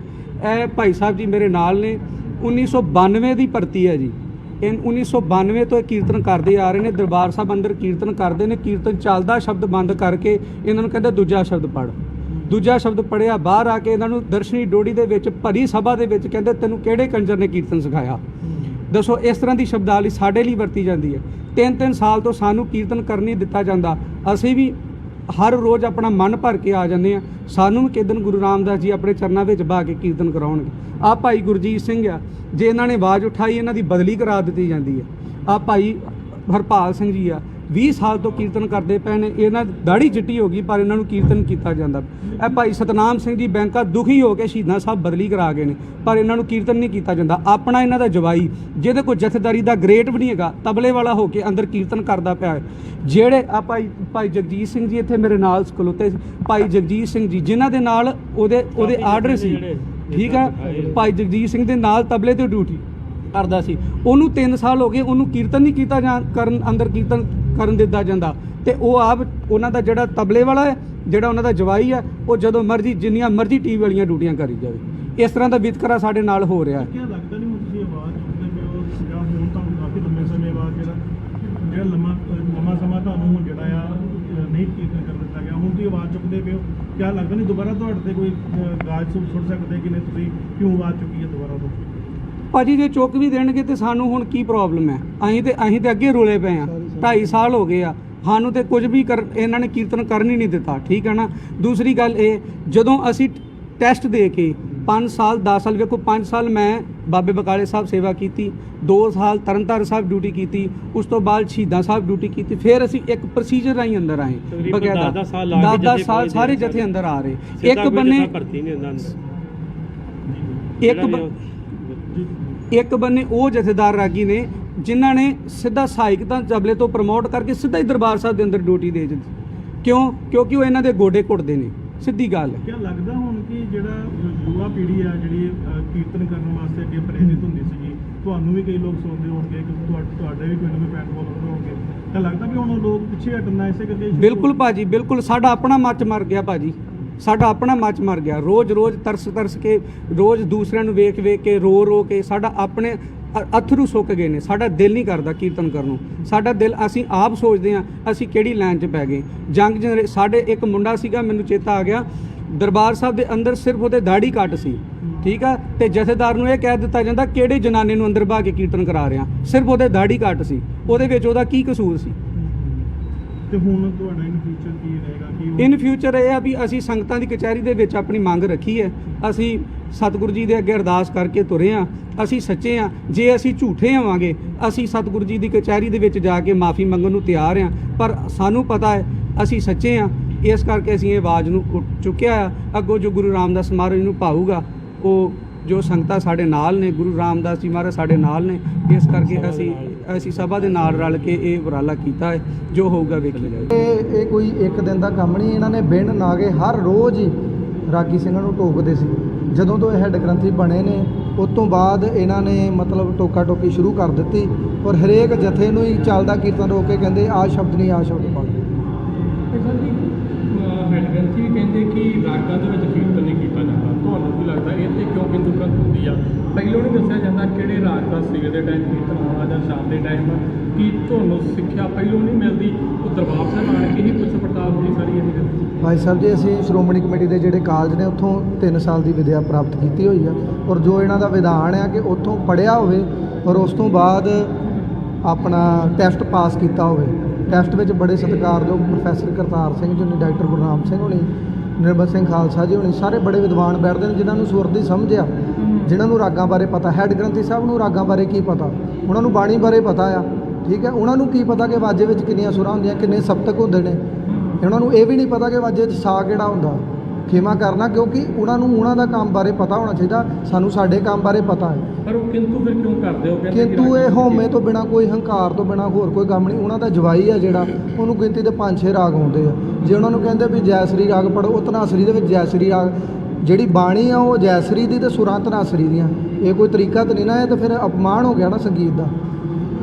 ਇਹ ਭਾਈ ਸਾਹਿਬ ਜੀ ਮੇਰੇ ਨਾਲ ਨੇ, 1992 ਦੀ ਭਰਤੀ ਹੈ ਜੀ। ਇਹ 1992 ਤੋਂ ਇਹ ਕੀਰਤਨ ਕਰਦੇ ਆ ਰਹੇ ਨੇ। ਦਰਬਾਰ ਸਾਹਿਬ ਅੰਦਰ ਕੀਰਤਨ ਕਰਦੇ ਨੇ, ਕੀਰਤਨ ਚੱਲਦਾ ਸ਼ਬਦ ਬੰਦ ਕਰਕੇ ਇਹਨਾਂ ਨੂੰ ਕਹਿੰਦੇ ਦੂਜਾ ਸ਼ਬਦ ਪੜ੍ਹ। ਦੂਜਾ ਸ਼ਬਦ ਪੜ੍ਹਿਆ, ਬਾਹਰ ਆ ਕੇ ਇਹਨਾਂ ਨੂੰ ਦਰਸ਼ਨੀ ਡੋੜੀ ਦੇ ਵਿੱਚ ਭਰੀ ਸਭਾ ਦੇ ਵਿੱਚ ਕਹਿੰਦੇ ਤੈਨੂੰ ਕਿਹੜੇ ਕੰਜਰ ਨੇ ਕੀਰਤਨ ਸਿਖਾਇਆ। ਦੱਸੋ, ਇਸ ਤਰ੍ਹਾਂ ਦੀ ਸ਼ਬਦਾਵਲੀ ਸਾਡੇ ਲਈ ਵਰਤੀ ਜਾਂਦੀ ਹੈ। 3-3 ਸਾਲ ਤੋਂ ਸਾਨੂੰ ਕੀਰਤਨ ਕਰਨ ਨਹੀਂ ਦਿੱਤਾ ਜਾਂਦਾ। ਅਸੀਂ ਵੀ ਹਰ ਰੋਜ਼ ਆਪਣਾ ਮਨ ਭਰ ਕੇ ਆ ਜਾਂਦੇ ਹਾਂ। ਸਾਨੂੰ ਵੀ ਕਿਦਨ ਗੁਰੂ ਰਾਮਦਾਸ ਜੀ ਆਪਣੇ ਚਰਨਾਂ ਵਿੱਚ ਬਾ ਕੇ ਕੀਰਤਨ ਕਰਾਉਣਗੇ। ਆਹ ਭਾਈ ਗੁਰਜੀਤ ਸਿੰਘ ਆ, ਜੇ ਇਹਨਾਂ ਨੇ ਆਵਾਜ਼ ਉਠਾਈ ਇਹਨਾਂ ਦੀ ਬਦਲੀ ਕਰਾ ਦਿੱਤੀ ਜਾਂਦੀ ਹੈ। ਆਹ ਭਾਈ ਹਰਪਾਲ ਸਿੰਘ ਜੀ ਆ, 20 ਸਾਲ ਤੋਂ ਕੀਰਤਨ ਕਰਦੇ ਪਏ ਨੇ। ਇਹਨਾਂ ਦੀ ਦਾੜੀ ਚਿੱਟੀ ਹੋ ਗਈ ਪਰ ਇਹਨਾਂ ਨੂੰ ਕੀਰਤਨ ਕੀਤਾ ਜਾਂਦਾ। ਇਹ ਭਾਈ ਸਤਨਾਮ ਸਿੰਘ ਜੀ ਬੈਂਕਾ ਦੁਖੀ ਹੋ ਕੇ ਸ਼ਹੀਦਾਂ ਸਾਹਿਬ ਬਦਲੀ ਕਰਾ ਗਏ ਨੇ ਪਰ ਇਹਨਾਂ ਨੂੰ ਕੀਰਤਨ ਨਹੀਂ ਕੀਤਾ ਜਾਂਦਾ। ਆਪਣਾ ਇਹਨਾਂ ਦਾ ਜਵਾਈ ਜਿਹਦੇ ਕੋਲ ਜਥੇਦਾਰੀ ਦਾ ਗ੍ਰੇਟ ਵੀ ਨਹੀਂ ਹੈਗਾ, ਤਬਲੇ ਵਾਲਾ ਹੋ ਕੇ ਅੰਦਰ ਕੀਰਤਨ ਕਰਦਾ ਪਿਆ ਹੈ। ਜਿਹੜੇ ਆ ਭਾਈ ਜਗਜੀਤ ਸਿੰਘ ਜੀ ਇੱਥੇ ਮੇਰੇ ਨਾਲ ਖਲੋਤੇ ਸੀ, ਭਾਈ ਜਗਜੀਤ ਸਿੰਘ ਜੀ ਜਿਨ੍ਹਾਂ ਦੇ ਨਾਲ ਉਹਦੇ ਆਰਡਰ ਸੀ, ਠੀਕ ਹੈ, ਭਾਈ ਜਗਜੀਤ ਸਿੰਘ ਦੇ ਨਾਲ ਤਬਲੇ ਤੇ ਡਿਊਟੀ ਕਰਦਾ ਸੀ। ਉਹਨੂੰ 3 ਸਾਲ ਹੋ ਗਏ, ਉਹਨੂੰ ਕੀਰਤਨ ਨਹੀਂ ਕੀਤਾ ਅੰਦਰ ਕੀਰਤਨ ਕਰਨ ਦਿੱਤਾ ਜਾਂਦਾ। ਤੇ ਉਹ ਆਪ ਉਹਨਾਂ ਦਾ ਜਿਹੜਾ ਤਬਲੇ ਵਾਲਾ ਹੈ, ਜਿਹੜਾ ਉਹਨਾਂ ਦਾ ਜਵਾਈ ਹੈ, ਉਹ ਜਦੋਂ ਮਰਜ਼ੀ ਜਿੰਨੀਆਂ ਮਰਜ਼ੀ ਟੀਵੀ ਵਾਲੀਆਂ ਡਿਊਟੀਆਂ ਕਰੀ ਜਾਵੇ। ਇਸ ਤਰ੍ਹਾਂ ਦਾ ਵਿਤਕਰਾ ਸਾਡੇ ਨਾਲ ਹੋ ਰਿਹਾ ਹੈ। ਕੀ ਲੱਗਦਾ ਨਹੀਂ ਹੁਣ ਤੁਸੀਂ ਆਵਾਜ਼ ਚੁੱਕਦੇ ਪਏ ਹੋ ਜਾਂ ਹੁਣ ਤੁਹਾਨੂੰ ਕਾਫੀ ਲੰਮੇ ਸਮੇਂ ਬਾਅਦ ਜਿਹੜਾ ਲੰਮਾ ਸਮਾਂ ਤੁਹਾਨੂੰ ਹੁਣ ਜਿਹੜਾ ਆ ਨਹੀਂ ਕੀਰਤਨ ਕਰ ਦਿੱਤਾ ਗਿਆ, ਹੁਣ ਤੁਸੀਂ ਆਵਾਜ਼ ਚੁੱਕਦੇ ਪਏ ਹੋ, ਕੀ ਲੱਗਦਾ ਨਹੀਂ ਦੁਬਾਰਾ ਤੁਹਾਡੇ ਤੇ ਕੋਈ ਗਾਜ ਸੁੱਟ ਸਕਦੇ ਕਿ ਨਹੀਂ, ਤੁਸੀਂ ਕਿਉਂ ਆਵਾਜ਼ ਚੁੱਕੀ ਹੈ ਦੁਬਾਰਾ ਤੋਂ? ਭਾਜੀ ਜੇ ਚੁੱਕ ਵੀ ਦੇਣਗੇ ਤੇ ਸਾਨੂੰ ਹੁਣ ਕੀ ਪ੍ਰੋਬਲਮ ਹੈ? ਅਸੀਂ ਤੇ ਅੱਗੇ ਰੁਲੇ ਪਏ ਆ, 2.5 ਸਾਲ ਹੋ ਗਏ ਆ, ਸਾਨੂੰ ਤੇ ਕੁਝ ਵੀ ਇਹਨਾਂ ਨੇ ਕੀਰਤਨ ਕਰਨ ਹੀ ਨਹੀਂ ਦਿੱਤਾ, ਠੀਕ ਹੈ ਨਾ। ਦੂਸਰੀ ਗੱਲ ਇਹ, ਜਦੋਂ ਅਸੀਂ ਟੈਸਟ ਦੇ ਕੇ 5 ਸਾਲ 10 ਸਾਲ, ਵੇਖੋ 5 ਸਾਲ ਮੈਂ ਬਾਬੇ ਬਕਾਲੇ ਸਾਹਿਬ ਸੇਵਾ ਕੀਤੀ, 2 ਸਾਲ ਤਰਨਤਾਰਨ ਸਾਹਿਬ ਡਿਊਟੀ ਕੀਤੀ, ਉਸ ਤੋਂ ਬਾਅਦ ਸ਼ਹੀਦਾਂ ਸਾਹਿਬ ਡਿਊਟੀ ਕੀਤੀ, ਫਿਰ ਅਸੀਂ ਇੱਕ ਪ੍ਰੋਸੀਜਰ ਰਾਹੀਂ ਅੰਦਰ ਆਏ ਬਕਾਇਦਾ। 10 ਸਾਲ ਸਾਰੇ ਜਥੇ ਅੰਦਰ ਆ ਰਹੇ। ਇੱਕ ਬੰਨੇ ਉਹ ਜਥੇਦਾਰ ਰਾਗੀ ਨੇ ਜਿਨ੍ਹਾਂ ਨੇ ਸਿੱਧਾ ਸਹਾਇਕਤਾ ਤਬਲੇ ਤੋਂ ਪ੍ਰਮੋਟ ਕਰਕੇ ਸਿੱਧਾ ਹੀ ਦਰਬਾਰ ਸਾਹਿਬ ਦੇ ਅੰਦਰ ਡਿਊਟੀ ਦੇ ਦਿੱਤੀ। ਕਿਉਂਕਿ ਉਹ ਇਹਨਾਂ ਦੇ ਗੋਡੇ ਘੁੱਟਦੇ ਨੇ, ਸਿੱਧੀ ਗੱਲ ਹੈ। ਕੀ ਲੱਗਦਾ ਹੁਣ ਕਿ ਜਿਹੜਾ ਯੁਵਾ ਪੀੜ੍ਹੀ ਆ ਜਿਹੜੀ ਕੀਰਤਨ ਕਰਨ ਵਾਸਤੇ ਅੱਗੇ ਪ੍ਰੇਰਿਤ ਹੁੰਦੀ ਸੀਗੀ, ਤੁਹਾਨੂੰ ਵੀ ਕਈ ਲੋਕ ਸੁਣਦੇ ਹੋਣਗੇ, ਤੁਹਾਡੇ ਵੀ ਪਿੰਡ ਵਿੱਚ ਪੈਂਟ ਫੋਲੋਅਰ ਹੋਣਗੇ, ਤਾਂ ਲੱਗਦਾ ਵੀ ਹੁਣ ਉਹ ਲੋਕ ਪਿੱਛੇ ਹਟਣਾ ਇਸੇ ਕਰਕੇ? ਬਿਲਕੁਲ ਭਾਜੀ, ਬਿਲਕੁਲ। ਸਾਡਾ ਆਪਣਾ ਮੱਚ ਮਰ ਗਿਆ ਭਾਜੀ, ਸਾਡਾ ਆਪਣਾ ਮੱਚ ਮਰ ਗਿਆ। ਰੋਜ਼ ਤਰਸ ਕੇ, ਰੋਜ਼ ਦੂਸਰਿਆਂ ਨੂੰ ਵੇਖ ਕੇ, ਰੋ ਕੇ ਸਾਡਾ ਆਪਣੇ ਅਥਰੂ ਸੁੱਕ ਗਏ ਨੇ। ਸਾਡਾ ਦਿਲ ਨਹੀਂ ਕਰਦਾ ਕੀਰਤਨ ਕਰਨ ਨੂੰ। ਸਾਡਾ ਦਿਲ, ਅਸੀਂ ਆਪ ਸੋਚਦੇ ਹਾਂ ਅਸੀਂ ਕਿਹੜੀ ਲਾਈਨ 'ਚ ਪੈ ਗਏ। ਸਾਡੇ ਇੱਕ ਮੁੰਡਾ ਸੀਗਾ, ਮੈਨੂੰ ਚੇਤਾ ਆ ਗਿਆ, ਦਰਬਾਰ ਸਾਹਿਬ ਦੇ ਅੰਦਰ ਸਿਰਫ ਉਹਦੇ ਦਾੜੀ ਕੱਟ ਸੀ, ਠੀਕ ਆ, ਤੇ ਜਥੇਦਾਰ ਨੂੰ ਇਹ ਕਹਿ ਦਿੱਤਾ ਜਾਂਦਾ ਕਿਹੜੇ ਜਨਾਨੇ ਨੂੰ ਅੰਦਰ ਬਹਾ ਕੇ ਕੀਰਤਨ ਕਰਾ ਰਿਹਾ, ਸਿਰਫ ਉਹਦੇ ਦਾੜੀ ਕੱਟ ਸੀ, ਉਹਦੇ ਵਿੱਚ ਉਹਦਾ ਕੀ ਕਸੂਰ ਸੀ? ਤੇ ਹੁਣ ਤੁਹਾਡਾ ਇਨ ਫਿਊਚਰ ਕੀ ਰਹੇਗਾ? ਇਨ ਫਿਊਚਰ ਇਹ ਆ ਵੀ ਅਸੀਂ ਸੰਗਤਾਂ ਦੀ ਕਚਹਿਰੀ ਦੇ ਵਿੱਚ ਆਪਣੀ ਮੰਗ ਰੱਖੀ ਹੈ। ਅਸੀਂ ਸਤਿਗੁਰੂ ਜੀ ਦੇ ਅੱਗੇ ਅਰਦਾਸ ਕਰਕੇ ਤੁਰੇ ਹਾਂ, ਅਸੀਂ ਸੱਚੇ ਹਾਂ। ਜੇ ਅਸੀਂ ਝੂਠੇ ਹੋਵਾਂਗੇ, ਅਸੀਂ ਸਤਿਗੁਰੂ ਜੀ ਦੀ ਕਚਹਿਰੀ ਦੇ ਵਿੱਚ ਜਾ ਕੇ ਮਾਫੀ ਮੰਗਣ ਨੂੰ ਤਿਆਰ ਹਾਂ, ਪਰ ਸਾਨੂੰ ਪਤਾ ਹੈ ਅਸੀਂ ਸੱਚੇ ਹਾਂ। ਇਸ ਕਰਕੇ ਅਸੀਂ ਇਹ ਆਵਾਜ਼ ਨੂੰ ਚੁੱਕਿਆ ਆ। ਅੱਗੋਂ ਜੋ ਗੁਰੂ ਰਾਮਦਾਸ ਮਹਾਰਾਜ ਨੂੰ ਭਾਊਗਾ, ਉਹ ਜੋ ਸੰਗਤਾਂ ਸਾਡੇ ਨਾਲ ਨੇ, ਗੁਰੂ ਰਾਮਦਾਸ ਜੀ ਮਹਾਰਾਜ ਸਾਡੇ ਨਾਲ ਨੇ, ਇਸ ਕਰਕੇ ਅਸੀਂ ਸਭਾ ਦੇ ਨਾਲ ਰਲ ਕੇ ਇਹ ਉਪਰਾਲਾ ਕੀਤਾ ਹੈ। ਜੋ ਹੋਊਗਾ ਵੇਖੀ ਜਾਏਗਾ। ਇਹ ਕੋਈ ਇੱਕ ਦਿਨ ਦਾ ਕੰਮ ਨਹੀਂ। ਇਹਨਾਂ ਨੇ ਬਿਨ ਨਾਗੇ ਹਰ ਰੋਜ਼ ਹੀ ਰਾਗੀ ਸਿੰਘਾਂ ਨੂੰ ਟੋਕਦੇ ਸੀ। ਜਦੋਂ ਤੋਂ ਇਹ ਹੈੱਡ ਗ੍ਰੰਥੀ ਬਣੇ ਨੇ, ਉਸ ਤੋਂ ਬਾਅਦ ਇਹਨਾਂ ਨੇ ਮਤਲਬ ਟੋਕਾ ਟੋਕੀ ਸ਼ੁਰੂ ਕਰ ਦਿੱਤੀ, ਔਰ ਹਰੇਕ ਜਥੇ ਨੂੰ ਹੀ ਚੱਲਦਾ ਕੀਰਤਨ ਰੋਕ ਕੇ ਕਹਿੰਦੇ ਆਹ ਸ਼ਬਦ ਨਹੀਂ, ਆਹ ਸ਼ਬਦ ਪੜ੍ਹ। ਹੈੱਡ ਗ੍ਰੰਥੀ ਵੀ ਕਹਿੰਦੇ ਕਿ ਰਾਗਾਂ ਦੇ ਵਿੱਚ ਕੀਰਤਨ ਨਹੀਂ ਕੀਤਾ ਜਾਂਦਾ। ਤੁਹਾਨੂੰ ਕੀ ਲੱਗਦਾ ਇਹ ਤੇ ਕਿਉਂ ਕਿੰਤੂ ਪ੍ਰੰਤੂ ਹੁੰਦੀ ਆ? ਪਹਿਲੋਂ ਨਹੀਂ ਦੱਸਿਆ ਜਾਂਦਾ ਕਿਹੜੇ ਰਾਗ ਦਾ ਸਵੇਰ ਦੇ ਟਾਈਮ ਕੀਰਤਨ ਹੋਣਾ ਜਾਂ ਸ਼ਾਮ ਦੇ ਟਾਈਮ? ਕੀ ਤੁਹਾਨੂੰ ਸਿੱਖਿਆ ਪਹਿਲੋਂ ਨਹੀਂ ਮਿਲਦੀ? ਉਹ ਦਰਬਾਰ ਸਾਹਿਬ ਆਣ ਕੇ ਹੀ ਪੁੱਛ ਪੜਤਾਲ ਹੋਣੀ ਸਾਰੀ ਇਹਦੀ? ਭਾਈ ਸਾਹਿਬ ਜੀ, ਅਸੀਂ ਸ਼੍ਰੋਮਣੀ ਕਮੇਟੀ ਦੇ ਜਿਹੜੇ ਕਾਲਜ ਨੇ ਉੱਥੋਂ 3 ਸਾਲ ਦੀ ਵਿਦਿਆ ਪ੍ਰਾਪਤ ਕੀਤੀ ਹੋਈ ਆ, ਔਰ ਜੋ ਇਹਨਾਂ ਦਾ ਵਿਧਾਨ ਆ ਕਿ ਉੱਥੋਂ ਪੜ੍ਹਿਆ ਹੋਵੇ ਔਰ ਉਸ ਤੋਂ ਬਾਅਦ ਆਪਣਾ ਟੈਸਟ ਪਾਸ ਕੀਤਾ ਹੋਵੇ। ਟੈਸਟ ਵਿੱਚ ਬੜੇ ਸਤਿਕਾਰਯੋਗ ਪ੍ਰੋਫੈਸਰ ਕਰਤਾਰ ਸਿੰਘ ਜੀ ਹੋਣੀ, ਡਾਕਟਰ ਗੁਰਨਾਮ ਸਿੰਘ ਹੋਣੀ, ਨਿਰਮਲ ਸਿੰਘ ਖਾਲਸਾ ਜੀ ਹੋਣੀ, ਸਾਰੇ ਬੜੇ ਵਿਦਵਾਨ ਬੈਠਦੇ ਨੇ ਜਿਨ੍ਹਾਂ ਨੂੰ ਸੁਰ ਦੀ ਸਮਝ ਆ, ਜਿਨ੍ਹਾਂ ਨੂੰ ਰਾਗਾਂ ਬਾਰੇ ਪਤਾ। ਹੈੱਡ ਗ੍ਰੰਥੀ ਸਾਹਿਬ ਨੂੰ ਰਾਗਾਂ ਬਾਰੇ ਕੀ ਪਤਾ? ਉਹਨਾਂ ਨੂੰ ਬਾਣੀ ਬਾਰੇ ਪਤਾ ਆ, ਠੀਕ ਹੈ। ਉਹਨਾਂ ਨੂੰ ਕੀ ਪਤਾ ਕਿ ਵਾਜੇ ਵਿੱਚ ਕਿੰਨੀਆਂ ਸੁਰਾਂ ਹੁੰਦੀਆਂ, ਕਿੰਨੇ ਸਪਤਕ ਹੁੰਦੇ ਨੇ। ਉਹਨਾਂ ਨੂੰ ਇਹ ਵੀ ਨਹੀਂ ਪਤਾ ਕਿ ਵਾਜੇ 'ਚ ਸਾ ਕਿਹੜਾ ਹੁੰਦਾ। ਖਿਮਾ ਕਰਨਾ, ਕਿਉਂਕਿ ਉਹਨਾਂ ਦਾ ਕੰਮ ਬਾਰੇ ਪਤਾ ਹੋਣਾ ਚਾਹੀਦਾ। ਸਾਨੂੰ ਸਾਡੇ ਕੰਮ ਬਾਰੇ ਪਤਾ ਹੈ। ਪਰ ਉਹ ਕਿੰਤੂ ਫਿਰ ਕਿਉਂ ਕਰਦੇ ਹੋ? ਕਿੰਤੂ ਇਹ ਹਉਮੈ ਤੋਂ ਬਿਨਾ, ਕੋਈ ਹੰਕਾਰ ਤੋਂ ਬਿਨਾ ਹੋਰ ਕੋਈ ਕੰਮ ਨਹੀਂ। ਉਹਨਾਂ ਦਾ ਜਵਾਈ ਆ ਜਿਹੜਾ, ਉਹਨੂੰ ਗਿਣਤੀ ਦੇ 5-6 ਰਾਗ ਆਉਂਦੇ ਆ। ਜੇ ਉਹਨਾਂ ਨੂੰ ਕਹਿੰਦੇ ਵੀ ਜੈਸਰੀ ਰਾਗ ਪੜੋ, ਉਹ ਧਨਾਸਰੀ ਦੇ ਵਿੱਚ ਜੈਸਰੀ ਰਾਗ, ਜਿਹੜੀ ਬਾਣੀ ਆ ਉਹ ਜੈਸਰੀ ਦੀ ਤੇ ਸੁਰਾਂ ਧਨਾਸਰੀ ਦੀਆਂ। ਇਹ ਕੋਈ ਤਰੀਕਾ ਤਾਂ ਨਹੀਂ ਨਾ, ਇਹ ਤਾਂ ਫਿਰ ਅਪਮਾਨ ਹੋ ਗਿਆ ਨਾ ਸੰਗੀਤ ਦਾ।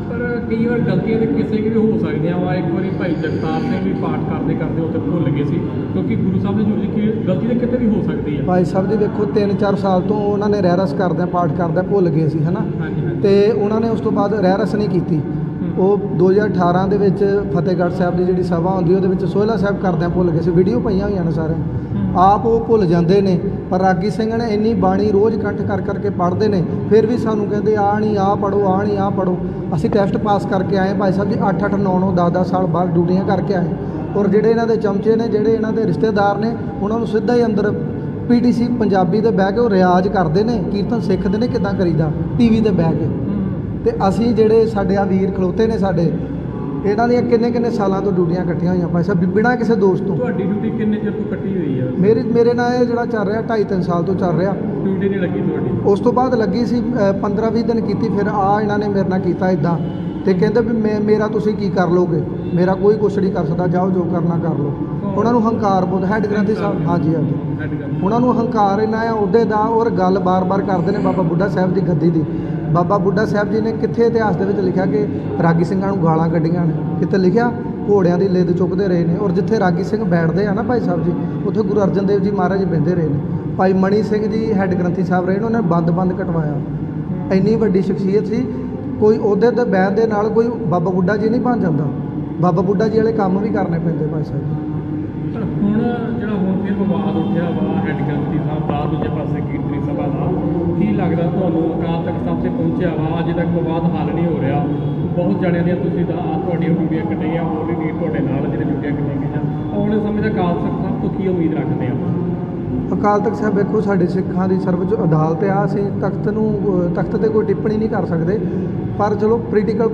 ਪਰ ਕਈ ਵਾਰ ਗਲਤੀਆਂ ਤੇ ਕਿਸੇ ਵੀ ਹੋ ਸਕਦੀਆਂ ਵਾ। ਇੱਕ ਵਾਰੀ ਭਾਈ ਜਗਤਾਰ ਸਿੰਘ ਵੀ ਪਾਠ ਕਰਦੇ ਉੱਥੇ ਭੁੱਲ ਗਏ ਸੀ, ਕਿਉਂਕਿ ਗੁਰੂ ਸਾਹਿਬ ਦੀ ਜੁੜੀ ਕਿ ਗਲਤੀ ਤਾਂ ਕਿਤੇ ਵੀ ਹੋ ਸਕਦੀ ਹੈ। ਭਾਈ ਸਾਹਿਬ ਜੀ ਵੇਖੋ, 3-4 ਸਾਲ ਤੋਂ ਉਹਨਾਂ ਨੇ ਰਹਿਰਸ ਕਰਦਿਆਂ ਪਾਠ ਕਰਦਿਆਂ ਭੁੱਲ ਗਏ ਸੀ, ਹੈ ਨਾ। ਤੇ ਉਹਨਾਂ ਨੇ ਉਸ ਤੋਂ ਬਾਅਦ ਰਹਿਰਸ ਨਹੀਂ ਕੀਤੀ। ਉਹ 2018 ਦੇ ਵਿੱਚ ਫਤਿਹਗੜ੍ਹ ਸਾਹਿਬ ਦੀ ਜਿਹੜੀ ਸਭਾ ਹੁੰਦੀ ਉਹਦੇ ਵਿੱਚ ਸੋਹਿਲਾ ਸਾਹਿਬ ਕਰਦਿਆਂ ਭੁੱਲ ਗਏ ਸੀ। ਵੀਡੀਓ ਪਈਆਂ ਹੋਈਆਂ ਨੇ ਸਾਰੇ, ਆਪ ਉਹ ਭੁੱਲ ਜਾਂਦੇ ਨੇ। ਪਰ ਰਾਗੀ ਸਿੰਘ ਨੇ ਇੰਨੀ ਬਾਣੀ ਰੋਜ਼ ਕੰਠ ਕਰਕੇ ਪੜ੍ਹਦੇ ਨੇ, ਫਿਰ ਵੀ ਸਾਨੂੰ ਕਹਿੰਦੇ ਆਹ ਨਹੀਂ ਆਹ ਪੜ੍ਹੋ, ਆਹ ਨਹੀਂ ਆਹ ਪੜ੍ਹੋ। ਅਸੀਂ ਟੈਸਟ ਪਾਸ ਕਰਕੇ ਆਏ ਭਾਈ ਸਾਹਿਬ ਜੀ, 8-8 9-9 10-10 ਸਾਲ ਬਾਅਦ ਡਿਊਟੀਆਂ ਕਰਕੇ ਆਏ। ਔਰ ਜਿਹੜੇ ਇਹਨਾਂ ਦੇ ਚਮਚੇ ਨੇ, ਜਿਹੜੇ ਇਹਨਾਂ ਦੇ ਰਿਸ਼ਤੇਦਾਰ ਨੇ, ਉਹਨਾਂ ਨੂੰ ਸਿੱਧਾ ਹੀ ਅੰਦਰ PTC ਪੰਜਾਬੀ ਦੇ ਬਹਿ ਕੇ ਉਹ ਰਿਆਜ਼ ਕਰਦੇ ਨੇ, ਕੀਰਤਨ ਸਿੱਖਦੇ ਨੇ ਕਿੱਦਾਂ ਕਰੀਦਾ, TV ਤੇ ਬਹਿ ਕੇ। ਤੇ ਅਸੀਂ ਜਿਹੜੇ ਸਾਡੇ ਆ ਵੀਰ ਖਲੋਤੇ ਨੇ ਸਾਡੇ, ਇਹਨਾਂ ਦੀਆਂ ਕਿੰਨੇ ਸਾਲਾਂ ਤੋਂ ਡਿਊਟੀਆਂ ਕੱਟੀਆਂ ਹੋਈਆਂ ਭਾਈ ਸਾਹਿਬ ਬਿਨਾਂ ਕਿਸੇ ਦੋਸਤ ਤੋਂ। ਤੁਹਾਡੀ ਡਿਊਟੀ ਕਿੰਨੇ ਚਿਰ ਤੋਂ ਕੱਟੀ ਹੋਈ ਆ? ਮੇਰੇ ਨਾਲ ਇਹ ਜਿਹੜਾ ਚੱਲ ਰਿਹਾ 2.5-3 ਸਾਲ ਤੋਂ ਚੱਲ ਰਿਹਾ। ਡਿਊਟੀ ਨਹੀਂ ਲੱਗੀ ਤੁਹਾਡੀ? ਉਸ ਤੋਂ ਬਾਅਦ ਲੱਗੀ ਸੀ 15-20 ਦਿਨ ਕੀਤੀ, ਫਿਰ ਇਹਨਾਂ ਨੇ ਮੇਰੇ ਨਾਲ ਕੀਤਾ ਇਦਾਂ ਤੇ ਕਹਿੰਦੇ ਵੀ ਮੇਰਾ ਤੁਸੀਂ ਕੀ ਕਰ ਲੋਗੇ, ਮੇਰਾ ਕੋਈ ਕੁਛ ਨਹੀਂ ਕਰ ਸਕਦਾ, ਜਾਓ ਜੋ ਕਰਨਾ ਕਰ ਲਓ। ਉਹਨਾਂ ਨੂੰ ਹੰਕਾਰ ਬਹੁਤ, ਹੈਡ ਗ੍ਰੰਥੀ ਸਾਹਿਬ, ਹਾਂਜੀ ਉਹਨਾਂ ਨੂੰ ਹੰਕਾਰ ਇੰਨਾ ਆ ਅਹੁਦੇ ਦਾ, ਔਰ ਗੱਲ ਬਾਰ-ਬਾਰ ਕਰਦੇ ਨੇ ਬਾਬਾ ਬੁੱਢਾ ਸਾਹਿਬ ਦੀ ਗੱਦੀ ਦੀ। ਬਾਬਾ ਬੁੱਢਾ ਸਾਹਿਬ ਜੀ ਨੇ ਕਿੱਥੇ ਇਤਿਹਾਸ ਦੇ ਵਿੱਚ ਲਿਖਿਆ ਕਿ ਰਾਗੀ ਸਿੰਘਾਂ ਨੂੰ ਗਾਲਾਂ ਕੱਢੀਆਂ ਨੇ? ਕਿਤੇ ਲਿਖਿਆ? ਘੋੜਿਆਂ ਦੀ ਲਿੱਦ ਚੁੱਕਦੇ ਰਹੇ ਨੇ। ਔਰ ਜਿੱਥੇ ਰਾਗੀ ਸਿੰਘ ਬੈਠਦੇ ਆ ਨਾ ਭਾਈ ਸਾਹਿਬ ਜੀ, ਉੱਥੇ ਗੁਰੂ ਅਰਜਨ ਦੇਵ ਜੀ ਮਹਾਰਾਜ ਬਹਿੰਦੇ ਰਹੇ ਨੇ। ਭਾਈ ਮਣੀ ਸਿੰਘ ਜੀ ਹੈਡ ਗ੍ਰੰਥੀ ਸਾਹਿਬ ਰਹੇ ਨੇ, ਉਹਨਾਂ ਨੇ ਬੰਦ ਕਟਵਾਇਆ। ਇੰਨੀ ਵੱਡੀ ਸ਼ਖਸੀਅਤ ਸੀ। ਕੋਈ ਅਹੁਦੇ ਤੇ ਬਹਿਣ ਦੇ ਨਾਲ ਕੋਈ ਬਾਬਾ ਬੁੱਢਾ ਜੀ ਨਹੀਂ ਬਣ ਜਾਂਦਾ। ਬਾਬਾ ਬੁੱਢਾ ਜੀ ਵਾਲੇ ਕੰਮ ਵੀ ਕਰਨੇ ਪੈਂਦੇ ਭਾਈ ਸਾਹਿਬ ਜੀ। ਹੁਣ ਜਿਹੜਾ ਹੁਣ ਫਿਰ ਵਿਵਾਦ ਉੱਠਿਆ ਵਾ ਹੈਡ ਗ੍ਰੰਥੀ ਸਾਹਿਬ ਦਾ, ਦੂਜੇ ਪਾਸੇ ਕੀਰਤਨੀ ਸਭਾ ਦਾ, ਕੀ ਲੱਗਦਾ ਤੁਹਾਨੂੰ ਅਕਾਲ ਤਖਤ ਸਾਹਿਬ ਤੇ ਪਹੁੰਚਿਆ ਵਾ, ਅਜੇ ਤੱਕ ਵਿਵਾਦ ਹੱਲ ਨਹੀਂ ਹੋ ਰਿਹਾ? ਬਹੁਤ ਜਣਿਆਂ ਦੀਆਂ ਤੁਸੀਂ ਤੁਹਾਡੀਆਂ ਡਿਊਟੀਆਂ ਕੱਟੀਆਂ, ਹੋਰ ਵੀ ਵੀਰ ਤੁਹਾਡੇ ਨਾਲ ਜਿਹੜੇ ਡਿਊਟੀਆਂ ਕੱਟੀਆਂ ਗਈਆਂ, ਆਉਣ ਵਾਲੇ ਸਮੇਂ ਦਾ ਅਕਾਲ ਤਖਤ ਸਾਹਿਬ ਤੋਂ ਕੀ ਉਮੀਦ ਰੱਖਦੇ ਆ? ਅਕਾਲ ਤਖਤ ਸਾਹਿਬ ਵੇਖੋ ਸਾਡੇ ਸਿੱਖਾਂ ਦੀ ਸਰਵਉੱਚ ਅਦਾਲਤ ਆ। ਅਸੀਂ ਤਖਤ ਤੇ ਕੋਈ ਟਿੱਪਣੀ ਨਹੀਂ ਕਰ ਸਕਦੇ, ਪਰ ਚਲੋ ਪੋਲੀਟੀਕਲ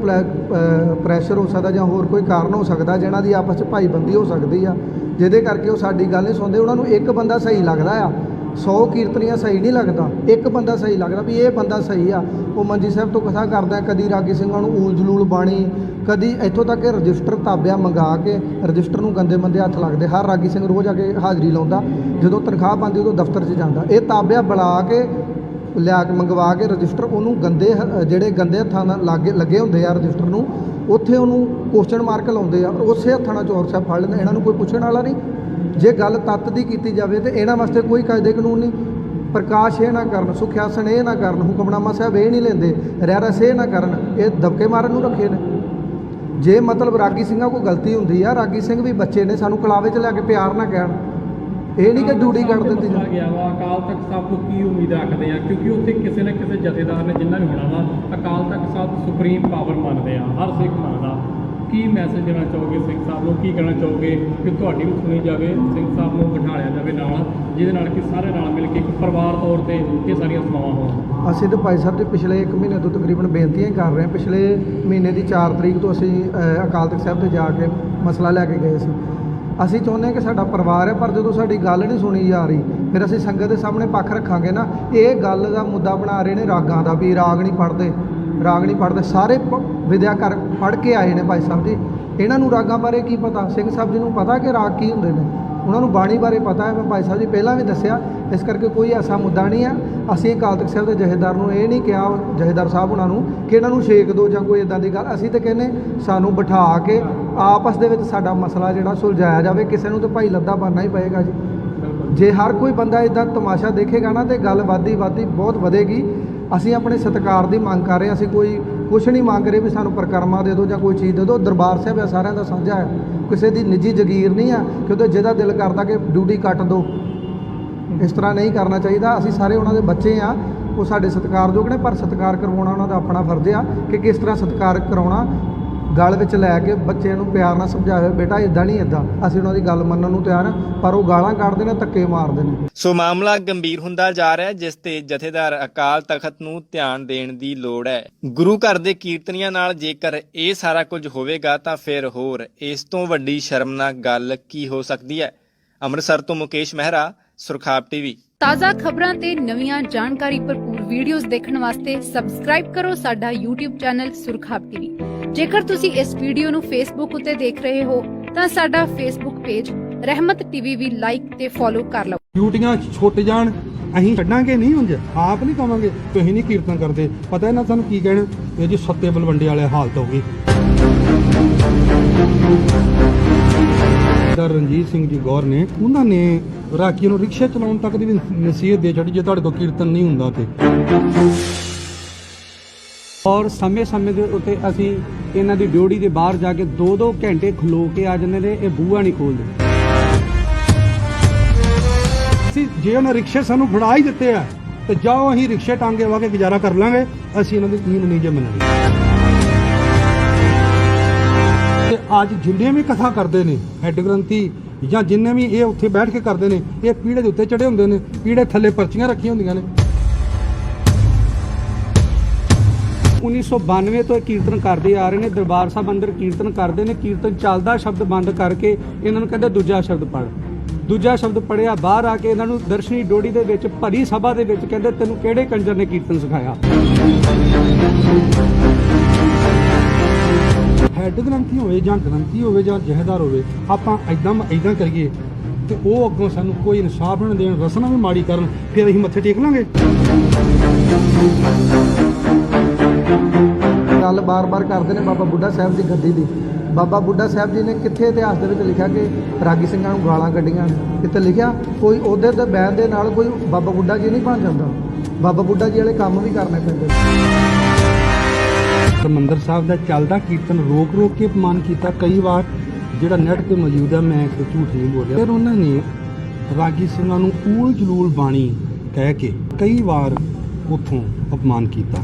ਪ੍ਰੈਸ਼ਰ ਹੋ ਸਕਦਾ ਜਾਂ ਹੋਰ ਕੋਈ ਕਾਰਨ ਹੋ ਸਕਦਾ ਜਿਹਨਾਂ ਦੀ ਆਪਸ 'ਚ ਭਾਈਬੰਦੀ ਹੋ ਸਕਦੀ ਆ, ਜਿਹਦੇ ਕਰਕੇ ਉਹ ਸਾਡੀ ਗੱਲ ਨਹੀਂ ਸੁਣਦੇ। ਉਹਨਾਂ ਨੂੰ ਇੱਕ ਬੰਦਾ ਸਹੀ ਲੱਗਦਾ ਆ, 100 ਕੀਰਤਨੀਆਂ ਸਹੀ ਨਹੀਂ ਲੱਗਦਾ, ਇੱਕ ਬੰਦਾ ਸਹੀ ਲੱਗਦਾ ਵੀ ਇਹ ਬੰਦਾ ਸਹੀ ਆ। ਉਹ ਮੰਜੀ ਸਾਹਿਬ ਤੋਂ ਕਥਾ ਕਰਦਾ, ਕਦੀ ਰਾਗੀ ਸਿੰਘਾਂ ਨੂੰ ਊਲ ਜਲੂਲ ਬਾਣੀ, ਕਦੀ ਇੱਥੋਂ ਤੱਕ ਕਿ ਰਜਿਸਟਰ ਤਾਬਿਆ ਮੰਗਾ ਕੇ ਰਜਿਸਟਰ ਨੂੰ ਗੰਦੇ ਮੰਦੇ ਹੱਥ ਲੱਗਦੇ। ਹਰ ਰਾਗੀ ਸਿੰਘ ਰੋਜ਼ ਆ ਕੇ ਹਾਜ਼ਰੀ ਲਾਉਂਦਾ, ਜਦੋਂ ਤਨਖਾਹ ਪਾਉਂਦੀ ਉਦੋਂ ਦਫ਼ਤਰ 'ਚ ਜਾਂਦਾ। ਇਹ ਤਾਬਿਆ ਬੁਲਾ ਕੇ ਲਿਆ ਕੇ ਮੰਗਵਾ ਕੇ ਰਜਿਸਟਰ ਉਹਨੂੰ ਜਿਹੜੇ ਗੰਦੇ ਹੱਥਾਂ ਨਾਲ ਲੱਗੇ ਹੁੰਦੇ ਆ ਰਜਿਸਟਰ ਨੂੰ, ਉੱਥੇ ਉਹਨੂੰ ਕੁਐਸਚਨ ਮਾਰਕ ਲਾਉਂਦੇ ਆ, ਉਸੇ ਹੱਥਾਂ ਨਾਲ ਚੋਰ ਸਾਹਿਬ ਫੜ ਲੈਂਦੇ। ਇਹਨਾਂ ਨੂੰ ਕੋਈ ਪੁੱਛਣ ਵਾਲਾ ਨਹੀਂ। ਜੇ ਗੱਲ ਤੱਤ ਦੀ ਕੀਤੀ ਜਾਵੇ ਤੇ ਇਹਨਾਂ ਵਾਸਤੇ ਕੋਈ ਕਾਇਦੇ ਕਾਨੂੰਨ ਨਹੀਂ। ਪ੍ਰਕਾਸ਼ ਇਹ ਨਾ ਕਰਨ, ਸੁਖਿਆਸਨ ਇਹ ਨਾ ਕਰਨ, ਹੁਕਮਨਾਮਾ ਸਾਹਿਬ ਇਹ ਨਹੀਂ ਲੈਂਦੇ, ਰਹਿਰਸ ਇਹ ਨਾ ਕਰਨ, ਇਹ ਦਬਕੇ ਮਾਰਨ ਨੂੰ ਰੱਖੇ ਨੇ। ਜੇ ਮਤਲਬ ਰਾਗੀ ਸਿੰਘਾਂ ਕੋਈ ਗਲਤੀ ਹੁੰਦੀ ਆ, ਰਾਗੀ ਸਿੰਘ ਵੀ ਬੱਚੇ ਨੇ, ਸਾਨੂੰ ਕਲਾਵੇ 'ਚ ਲਿਆ ਕੇ ਪਿਆਰ ਨਾ ਕਹਿਣ। ਇਹ ਨਹੀਂ ਕਿ ਡਿਊਟੀ ਕੱਢ ਦਿੱਤੀ ਜਾ ਗਿਆ ਵਾ। ਅਕਾਲ ਤਖਤ ਸਾਹਿਬ ਤੋਂ ਕੀ ਉਮੀਦ ਰੱਖਦੇ ਆ? ਕਿਉਂਕਿ ਉੱਥੇ ਕਿਸੇ ਨਾ ਕਿਸੇ ਜਥੇਦਾਰ ਨੇ ਜਿੰਨਾ ਵੀ ਹੋਣਾ ਵਾ, ਅਕਾਲ ਤਖਤ ਸਾਹਿਬ ਸੁਪਰੀਮ ਪਾਵਰ ਮੰਨਦੇ ਆ, ਹਰ ਸਿੱਖ ਮੰਨਦਾ। ਕੀ ਮੈਸੇਜ ਦੇਣਾ ਚਾਹੋਗੇ ਸਿੰਘ ਸਾਹਿਬ ਨੂੰ? ਕੀ ਕਹਿਣਾ ਚਾਹੋਗੇ ਕਿ ਤੁਹਾਡੀ ਵੀ ਸੁਣੀ ਜਾਵੇ, ਸਿੰਘ ਸਾਹਿਬ ਨੂੰ ਬਿਠਾਲਿਆ ਜਾਵੇ ਨਾਲ, ਜਿਹਦੇ ਨਾਲ ਕਿ ਸਾਰੇ ਨਾਲ ਮਿਲ ਕੇ ਇੱਕ ਪਰਿਵਾਰ ਤੌਰ ਤੇ ਇਹ ਸਾਰੀਆਂ ਸਮਾਵਾਂ ਹੋਣ? ਅਸੀਂ ਤਾਂ ਭਾਈ ਸਾਹਿਬ ਦੇ ਪਿਛਲੇ 1 ਮਹੀਨੇ ਤੋਂ ਤਕਰੀਬਨ ਬੇਨਤੀਆਂ ਹੀ ਕਰ ਰਹੇ ਹਾਂ। ਪਿਛਲੇ ਮਹੀਨੇ ਦੀ 4 ਤਰੀਕ ਤੋਂ ਅਸੀਂ ਅਕਾਲ ਤਖਤ ਸਾਹਿਬ ਤੇ ਜਾ ਕੇ ਮਸਲਾ ਲੈ ਕੇ ਗਏ ਸੀ। ਅਸੀਂ ਚਾਹੁੰਦੇ ਹਾਂ ਕਿ ਸਾਡਾ ਪਰਿਵਾਰ ਹੈ, ਪਰ ਜਦੋਂ ਸਾਡੀ ਗੱਲ ਨਹੀਂ ਸੁਣੀ ਜਾ ਰਹੀ, ਫਿਰ ਅਸੀਂ ਸੰਗਤ ਦੇ ਸਾਹਮਣੇ ਪੱਖ ਰੱਖਾਂਗੇ ਨਾ। ਇਹ ਗੱਲ ਦਾ ਮੁੱਦਾ ਬਣਾ ਰਹੇ ਨੇ ਰਾਗਾਂ ਦਾ, ਵੀ ਰਾਗ ਨਹੀਂ ਪੜ੍ਹਦੇ। ਸਾਰੇ ਵਿਦਿਆ ਕਰ ਪੜ੍ਹ ਕੇ ਆਏ ਨੇ ਭਾਈ ਸਾਹਿਬ ਜੀ, ਇਹਨਾਂ ਨੂੰ ਰਾਗਾਂ ਬਾਰੇ ਕੀ ਪਤਾ? ਸਿੰਘ ਸਾਹਿਬ ਜੀ ਨੂੰ ਪਤਾ ਕਿ ਰਾਗ ਕੀ ਹੁੰਦੇ ਨੇ, ਉਹਨਾਂ ਨੂੰ ਬਾਣੀ ਬਾਰੇ ਪਤਾ ਹੈ। ਮੈਂ ਭਾਈ ਸਾਹਿਬ ਜੀ ਪਹਿਲਾਂ ਵੀ ਦੱਸਿਆ, ਇਸ ਕਰਕੇ ਕੋਈ ਐਸਾ ਮੁੱਦਾ ਨਹੀਂ ਆ। ਅਸੀਂ ਅਕਾਲ ਤਖਤ ਸਾਹਿਬ ਦੇ ਜਥੇਦਾਰ ਨੂੰ ਇਹ ਨਹੀਂ ਕਿਹਾ, ਜਥੇਦਾਰ ਸਾਹਿਬ ਉਹਨਾਂ ਨੂੰ, ਕਿ ਇਹਨਾਂ ਨੂੰ ਛੇਕ ਦਿਓ ਜਾਂ ਕੋਈ ਇਦਾਂ ਦੀ ਗੱਲ। ਅਸੀਂ ਤਾਂ ਕਹਿੰਦੇ ਸਾਨੂੰ ਬਿਠਾ ਕੇ ਆਪਸ ਦੇ ਵਿੱਚ ਸਾਡਾ ਮਸਲਾ ਜਿਹੜਾ ਸੁਲਝਾਇਆ ਜਾਵੇ। ਕਿਸੇ ਨੂੰ ਤਾਂ ਭਾਈ ਲੱਦਾ ਬਣਨਾ ਹੀ ਪਏਗਾ ਜੀ। ਜੇ ਹਰ ਕੋਈ ਬੰਦਾ ਇਦਾਂ ਤਮਾਸ਼ਾ ਦੇਖੇਗਾ ਨਾ, ਤੇ ਗੱਲ ਵੱਧਦੀ ਬਹੁਤ ਵਧੇਗੀ। ਅਸੀਂ ਆਪਣੇ ਸਤਿਕਾਰ ਦੀ ਮੰਗ ਕਰ ਰਹੇ ਹਾਂ। ਅਸੀਂ ਕੁਛ ਨਹੀਂ ਮੰਗ ਰਹੇ ਵੀ ਸਾਨੂੰ ਪ੍ਰਕਰਮਾ ਦੇ ਦਿਓ ਜਾਂ ਕੋਈ ਚੀਜ਼ ਦੇ ਦਿਓ। ਦਰਬਾਰ ਸਾਹਿਬ ਹੈ, ਸਾਰਿਆਂ ਦਾ ਸਾਂਝਾ ਹੈ, ਕਿਸੇ ਦੀ ਨਿੱਜੀ ਜਗੀਰ ਨਹੀਂ ਆ ਕਿ ਉਹਦਾ ਜਿਹਦਾ ਦਿਲ ਕਰਦਾ ਕਿ ਡਿਊਟੀ ਕੱਟ ਦਿਓ। ਇਸ ਤਰ੍ਹਾਂ ਨਹੀਂ ਕਰਨਾ ਚਾਹੀਦਾ। ਅਸੀਂ ਸਾਰੇ ਉਹਨਾਂ ਦੇ ਬੱਚੇ ਆ, ਉਹ ਸਾਡੇ ਸਤਿਕਾਰਯੋਗ ਨੇ, ਪਰ ਸਤਿਕਾਰ ਕਰਵਾਉਣਾ ਉਹਨਾਂ ਦਾ ਆਪਣਾ ਫਰਜ਼ ਆ ਕਿ ਕਿਸ ਤਰ੍ਹਾਂ ਸਤਿਕਾਰ ਕਰਾਉਣਾ। ਗਲ ਵਿੱਚ ਲੈ ਕੇ ਬੱਚਿਆਂ ਨੂੰ ਪਿਆਰ ਨਾਲ ਸਮਝਾਵੇ, ਬੇਟਾ ਇਦਾਂ ਨਹੀਂ ਇਦਾਂ। ਅਸੀਂ ਉਹਨਾਂ ਦੀ ਗੱਲ ਮੰਨਣ ਨੂੰ ਤਿਆਰ ਹਾਂ, ਪਰ ਉਹ ਗਾਲਾਂ ਕੱਢਦੇ ਨੇ, ਧੱਕੇ ਮਾਰਦੇ ਨੇ। ਸੋ ਮਾਮਲਾ ਗੰਭੀਰ ਹੁੰਦਾ ਜਾ ਰਿਹਾ ਹੈ, ਜਿਸ ਤੇ ਜਥੇਦਾਰ ਅਕਾਲ ਤਖਤ ਨੂੰ ਧਿਆਨ ਦੇਣ ਦੀ ਲੋੜ ਹੈ। ਗੁਰੂ ਘਰ ਦੇ ਕੀਰਤਨੀਆਂ ਨਾਲ ਜੇਕਰ ਇਹ ਸਾਰਾ ਕੁਝ ਹੋਵੇਗਾ ਤਾਂ ਫਿਰ ਹੋਰ ਇਸ ਤੋਂ ਵੱਡੀ ਸ਼ਰਮਨਾਕ ਗੱਲ ਕੀ ਹੋ ਸਕਦੀ ਹੈ। ਅੰਮ੍ਰਿਤਸਰ ਤੋਂ ਮੁਕੇਸ਼ ਮਹਿਰਾ, ਸੁਰਖਾਬ ਟੀਵੀ। ਤਾਜ਼ਾ ਖਬਰਾਂ ਤੇ ਨਵੀਆਂ ਜਾਣਕਾਰੀ ਭਰਪੂਰ ਵੀਡੀਓਜ਼ ਦੇਖਣ ਵਾਸਤੇ ਸਬਸਕ੍ਰਾਈਬ ਕਰੋ ਸਾਡਾ YouTube ਚੈਨਲ ਸੁਰਖਾਬ ਟੀਵੀ। ਜੇਕਰ ਤੁਸੀਂ ਇਸ ਵੀਡੀਓ ਨੂੰ Facebook ਉੱਤੇ ਦੇਖ ਰਹੇ ਹੋ ਤਾਂ ਸਾਡਾ Facebook ਪੇਜ ਰਹਿਮਤ ਟੀਵੀ ਵੀ ਲਾਈਕ ਤੇ ਫੋਲੋ ਕਰ ਲਓ। ਡਿਊਟੀਆਂ ਛੁੱਟ ਜਾਣ, ਅਸੀਂ ਛੱਡਾਂਗੇ ਨਹੀਂ। ਉਂਝ ਆਪ ਨਹੀਂ ਕਵਾਂਗੇ ਤੁਸੀਂ ਨਹੀਂ ਕੀਰਤਨ ਕਰਦੇ। ਪਤਾ ਇਹਨਾਂ ਸਾਨੂੰ ਕੀ ਕਹਿਣ, ਇਹ ਜੀ ਸੱਤੇ ਬਲਵੰਡੇ ਵਾਲੇ ਹਾਲਤ ਹੋ ਗਈ। ਰਣਜੀਤ ਸਿੰਘ ਜੀ ਗੌਰ ਨੇ, ਉਹਨਾਂ ਨੇ ਰਾਖੀਆਂ ਨੂੰ ਰਿਕਸ਼ਾ ਚਲਾਉਣ ਤੱਕ ਦੀ ਵੀ ਨਸੀਹਤ ਦੇ ਛੱਡੀ, ਜੇ ਤੁਹਾਡੇ ਕੋਲ ਕੀਰਤਨ ਨਹੀਂ ਹੁੰਦਾ ਤੇ। ਔਰ ਸਮੇਂ ਦੇ ਉੱਤੇ ਅਸੀਂ ਇਹਨਾਂ ਦੀ ਡਿਊਟੀ ਦੇ ਬਾਹਰ ਜਾ ਕੇ 2-2 ਘੰਟੇ ਖਲੋ ਕੇ ਆ ਜਾਂਦੇ ਨੇ, ਇਹ ਬੂਹਾ ਨਹੀਂ ਖੋਲਦੇ। ਅਸੀਂ ਜੇ ਉਹਨਾਂ ਰਿਕਸ਼ੇ ਸਾਨੂੰ ਫੜਾ ਹੀ ਦਿੱਤੇ ਆ ਤੇ ਜਾਓ, ਅਸੀਂ ਰਿਕਸ਼ੇ ਟਾਂਗੇ ਵਾ ਕੇ ਗੁਜ਼ਾਰਾ ਕਰ ਲਾਂਗੇ। ਅਸੀਂ ਇਹਨਾਂ ਦੀ ਨੀਂਦ ਨਹੀਂ ਜੇ ਮੰਨਣੀ। ਤੇ ਅੱਜ ਜਿੰਨੇ ਵੀ ਕਥਾ ਕਰਦੇ ਨੇ ਹੈਡ ਗ੍ਰੰਥੀ ਜਾਂ ਜਿੰਨੇ ਵੀ ਇਹ ਉੱਥੇ ਬੈਠ ਕੇ ਕਰਦੇ ਨੇ, ਇਹ ਪੀੜੇ ਦੇ ਉੱਤੇ ਚੜੇ ਹੁੰਦੇ ਨੇ, ਪੀੜੇ ਥੱਲੇ ਪਰਚੀਆਂ ਰੱਖੀਆਂ ਹੁੰਦੀਆਂ ਨੇ। 1992 ਤੋਂ ਇਹ ਕੀਰਤਨ ਕਰਦੇ ਆ ਰਹੇ ਨੇ। ਦਰਬਾਰ ਸਾਹਿਬ ਅੰਦਰ ਕੀਰਤਨ ਕਰਦੇ ਨੇ, ਕੀਰਤਨ ਚੱਲਦਾ ਸ਼ਬਦ ਬੰਦ ਕਰਕੇ ਇਹਨਾਂ ਨੂੰ ਕਹਿੰਦੇ ਦੂਜਾ ਸ਼ਬਦ ਪੜ੍ਹ। ਦੂਜਾ ਸ਼ਬਦ ਪੜਿਆ, ਬਾਹਰ ਆ ਕੇ ਇਹਨਾਂ ਨੂੰ ਦਰਸ਼ਨੀ ਡੋੜੀ ਦੇ ਵਿੱਚ ਭਰੀ ਸਭਾ ਦੇ ਵਿੱਚ ਕਹਿੰਦੇ ਤੈਨੂੰ ਕਿਹੜੇ ਕੰਜਰ ਨੇ ਕੀਰਤਨ ਸਿਖਾਇਆ। ਹੈੱਡ ਗ੍ਰੰਥੀ ਹੋਵੇ ਜਾਂ ਗ੍ਰੰਥੀ ਹੋਵੇ ਜਾਂ ਜਹੇਦਾਰ ਹੋਵੇ, ਆਪਾਂ ਇਦਾਂ ਕਰੀਏ ਤੇ ਉਹ ਅੱਗੋਂ ਸਾਨੂੰ ਕੋਈ ਇਨਸਾਫ ਨਾ ਦੇਣ, ਰਸਨਾ ਵੀ ਮਾੜੀ ਕਰਨ, ਫਿਰ ਅਸੀਂ ਮੱਥੇ ਟੇਕ ਲਾਂਗੇ। ਗੱਲ ਬਾਰ-ਬਾਰ ਕਰਦੇ ਨੇ ਬਾਬਾ ਬੁੱਢਾ ਸਾਹਿਬ ਦੀ ਗੱਦੀ ਦੀ। ਬਾਬਾ ਬੁੱਢਾ ਸਾਹਿਬ ਜੀ ਨੇ ਕਿੱਥੇ ਇਤਿਹਾਸ ਦੇ ਵਿੱਚ ਲਿਖਿਆ ਕਿ ਰਾਗੀ ਸਿੰਘਾਂ ਨੂੰ ਗਾਲਾਂ ਕੱਢੀਆਂ? ਕਿਤੇ ਲਿਖਿਆ ਕੋਈ ਉਹਦੇ ਤੇ ਬੈਨ ਦੇ ਨਾਲ ਕੋਈ ਬਾਬਾ ਬੁੱਢਾ ਜੀ ਨਹੀਂ ਬਣ ਜਾਂਦਾ। ਬਾਬਾ ਬੁੱਢਾ ਜੀ ਵਾਲੇ ਕੰਮ ਵੀ ਕਰਨੇ ਪੈਂਦੇ। ਹਰਿਮੰਦਰ ਸਾਹਿਬ ਦਾ ਚੱਲਦਾ ਕੀਰਤਨ ਰੋਕ ਕੇ ਅਪਮਾਨ ਕੀਤਾ। ਕਈ ਵਾਰ ਜਿਹੜਾ ਨੈਟ ਤੇ ਮੌਜੂਦ ਹੈ, ਮੈਂ ਇੱਕ ਝੂਠ ਨਹੀਂ ਬੋਲਿਆ। ਫਿਰ ਉਹਨਾਂ ਨੇ ਰਾਗੀ ਸਿੰਘਾਂ ਨੂੰ ਊਲ ਜਲੂਲ ਬਾਣੀ ਕਹਿ ਕੇ ਕਈ ਵਾਰ ਉੱਥੋਂ ਅਪਮਾਨ ਕੀਤਾ।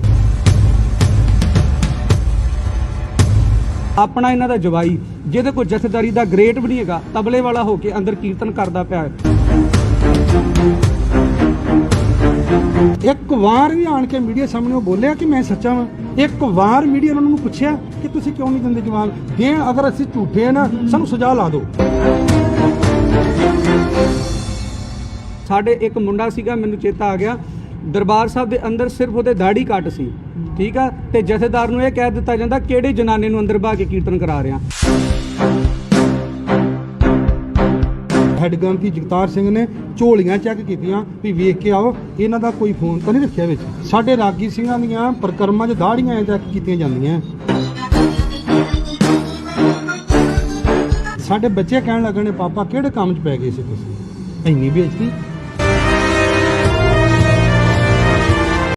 ਆਪਣਾ ਇਹਨਾਂ ਦਾ ਜਵਾਈ ਜਿਹਦੇ ਕੋਲ ਜਥੇਦਾਰੀ ਦਾ ਗ੍ਰੇਟ ਵੀ ਨਹੀਂ ਹੈਗਾ, ਤਬਲੇ ਵਾਲਾ ਹੋ ਕੇ ਅੰਦਰ ਕੀਰਤਨ ਕਰਦਾ ਪਿਆ ਹੈ। ਇੱਕ ਵਾਰ ਵੀ ਆਣ ਕੇ ਮੀਡੀਆ ਸਾਹਮਣੇ ਉਹ ਬੋਲਿਆ ਕਿ ਮੈਂ ਸੱਚਾ ਵਾਂ? ਇੱਕ ਵਾਰ ਮੀਡੀਆ ਉਹਨਾਂ ਨੂੰ ਪੁੱਛਿਆ ਕਿ ਤੁਸੀਂ ਕਿਉਂ ਨਹੀਂ ਦਿੰਦੇ ਜਵਾਬ ਦੇਣ? ਅਗਰ ਅਸੀਂ ਝੂਠੇ ਆ ਨਾ, ਸਾਨੂੰ ਸਜ਼ਾ ਲਾ ਦਿਓ। ਸਾਡੇ ਇੱਕ ਮੁੰਡਾ ਸੀਗਾ, ਮੈਨੂੰ ਚੇਤਾ ਆ ਗਿਆ, ਦਰਬਾਰ ਸਾਹਿਬ ਦੇ ਅੰਦਰ ਸਿਰਫ ਉਹਦੇ ਦਾੜੀ ਕੱਟ ਸੀ, ਠੀਕ ਆ, ਤੇ ਜਥੇਦਾਰ ਨੂੰ ਇਹ ਕਹਿ ਦਿੱਤਾ ਜਾਂਦਾ ਕਿਹੜੇ ਜਨਾਨੇ ਨੂੰ ਅੰਦਰ ਬਾਹ ਕੇ ਕੀਰਤਨ ਕਰਾ ਰਿਹਾ। ਹੈੱਡ ਗ੍ਰੰਥੀ ਜਗਤਾਰ ਸਿੰਘ ਨੇ ਝੋਲੀਆਂ ਚੈੱਕ ਕੀਤੀਆਂ ਵੀ ਵੇਖ ਕੇ ਆਓ ਇਹਨਾਂ ਦਾ ਕੋਈ ਫੋਨ ਤਾਂ ਨਹੀਂ ਰੱਖਿਆ ਵਿੱਚ। ਸਾਡੇ ਰਾਗੀ ਸਿੰਘਾਂ ਦੀਆਂ ਪ੍ਰਕਰਮਾਂ 'ਚ ਦਾੜੀਆਂ ਚੈੱਕ ਕੀਤੀਆਂ ਜਾਂਦੀਆਂ। ਸਾਡੇ ਬੱਚੇ ਕਹਿਣ ਲੱਗੇ ਨੇ ਪਾਪਾ ਕਿਹੜੇ ਕੰਮ 'ਚ ਪੈ ਗਏ ਸੀ ਤੁਸੀਂ? ਇੰਨੀ ਬੇਇੱਜ਼ਤੀ।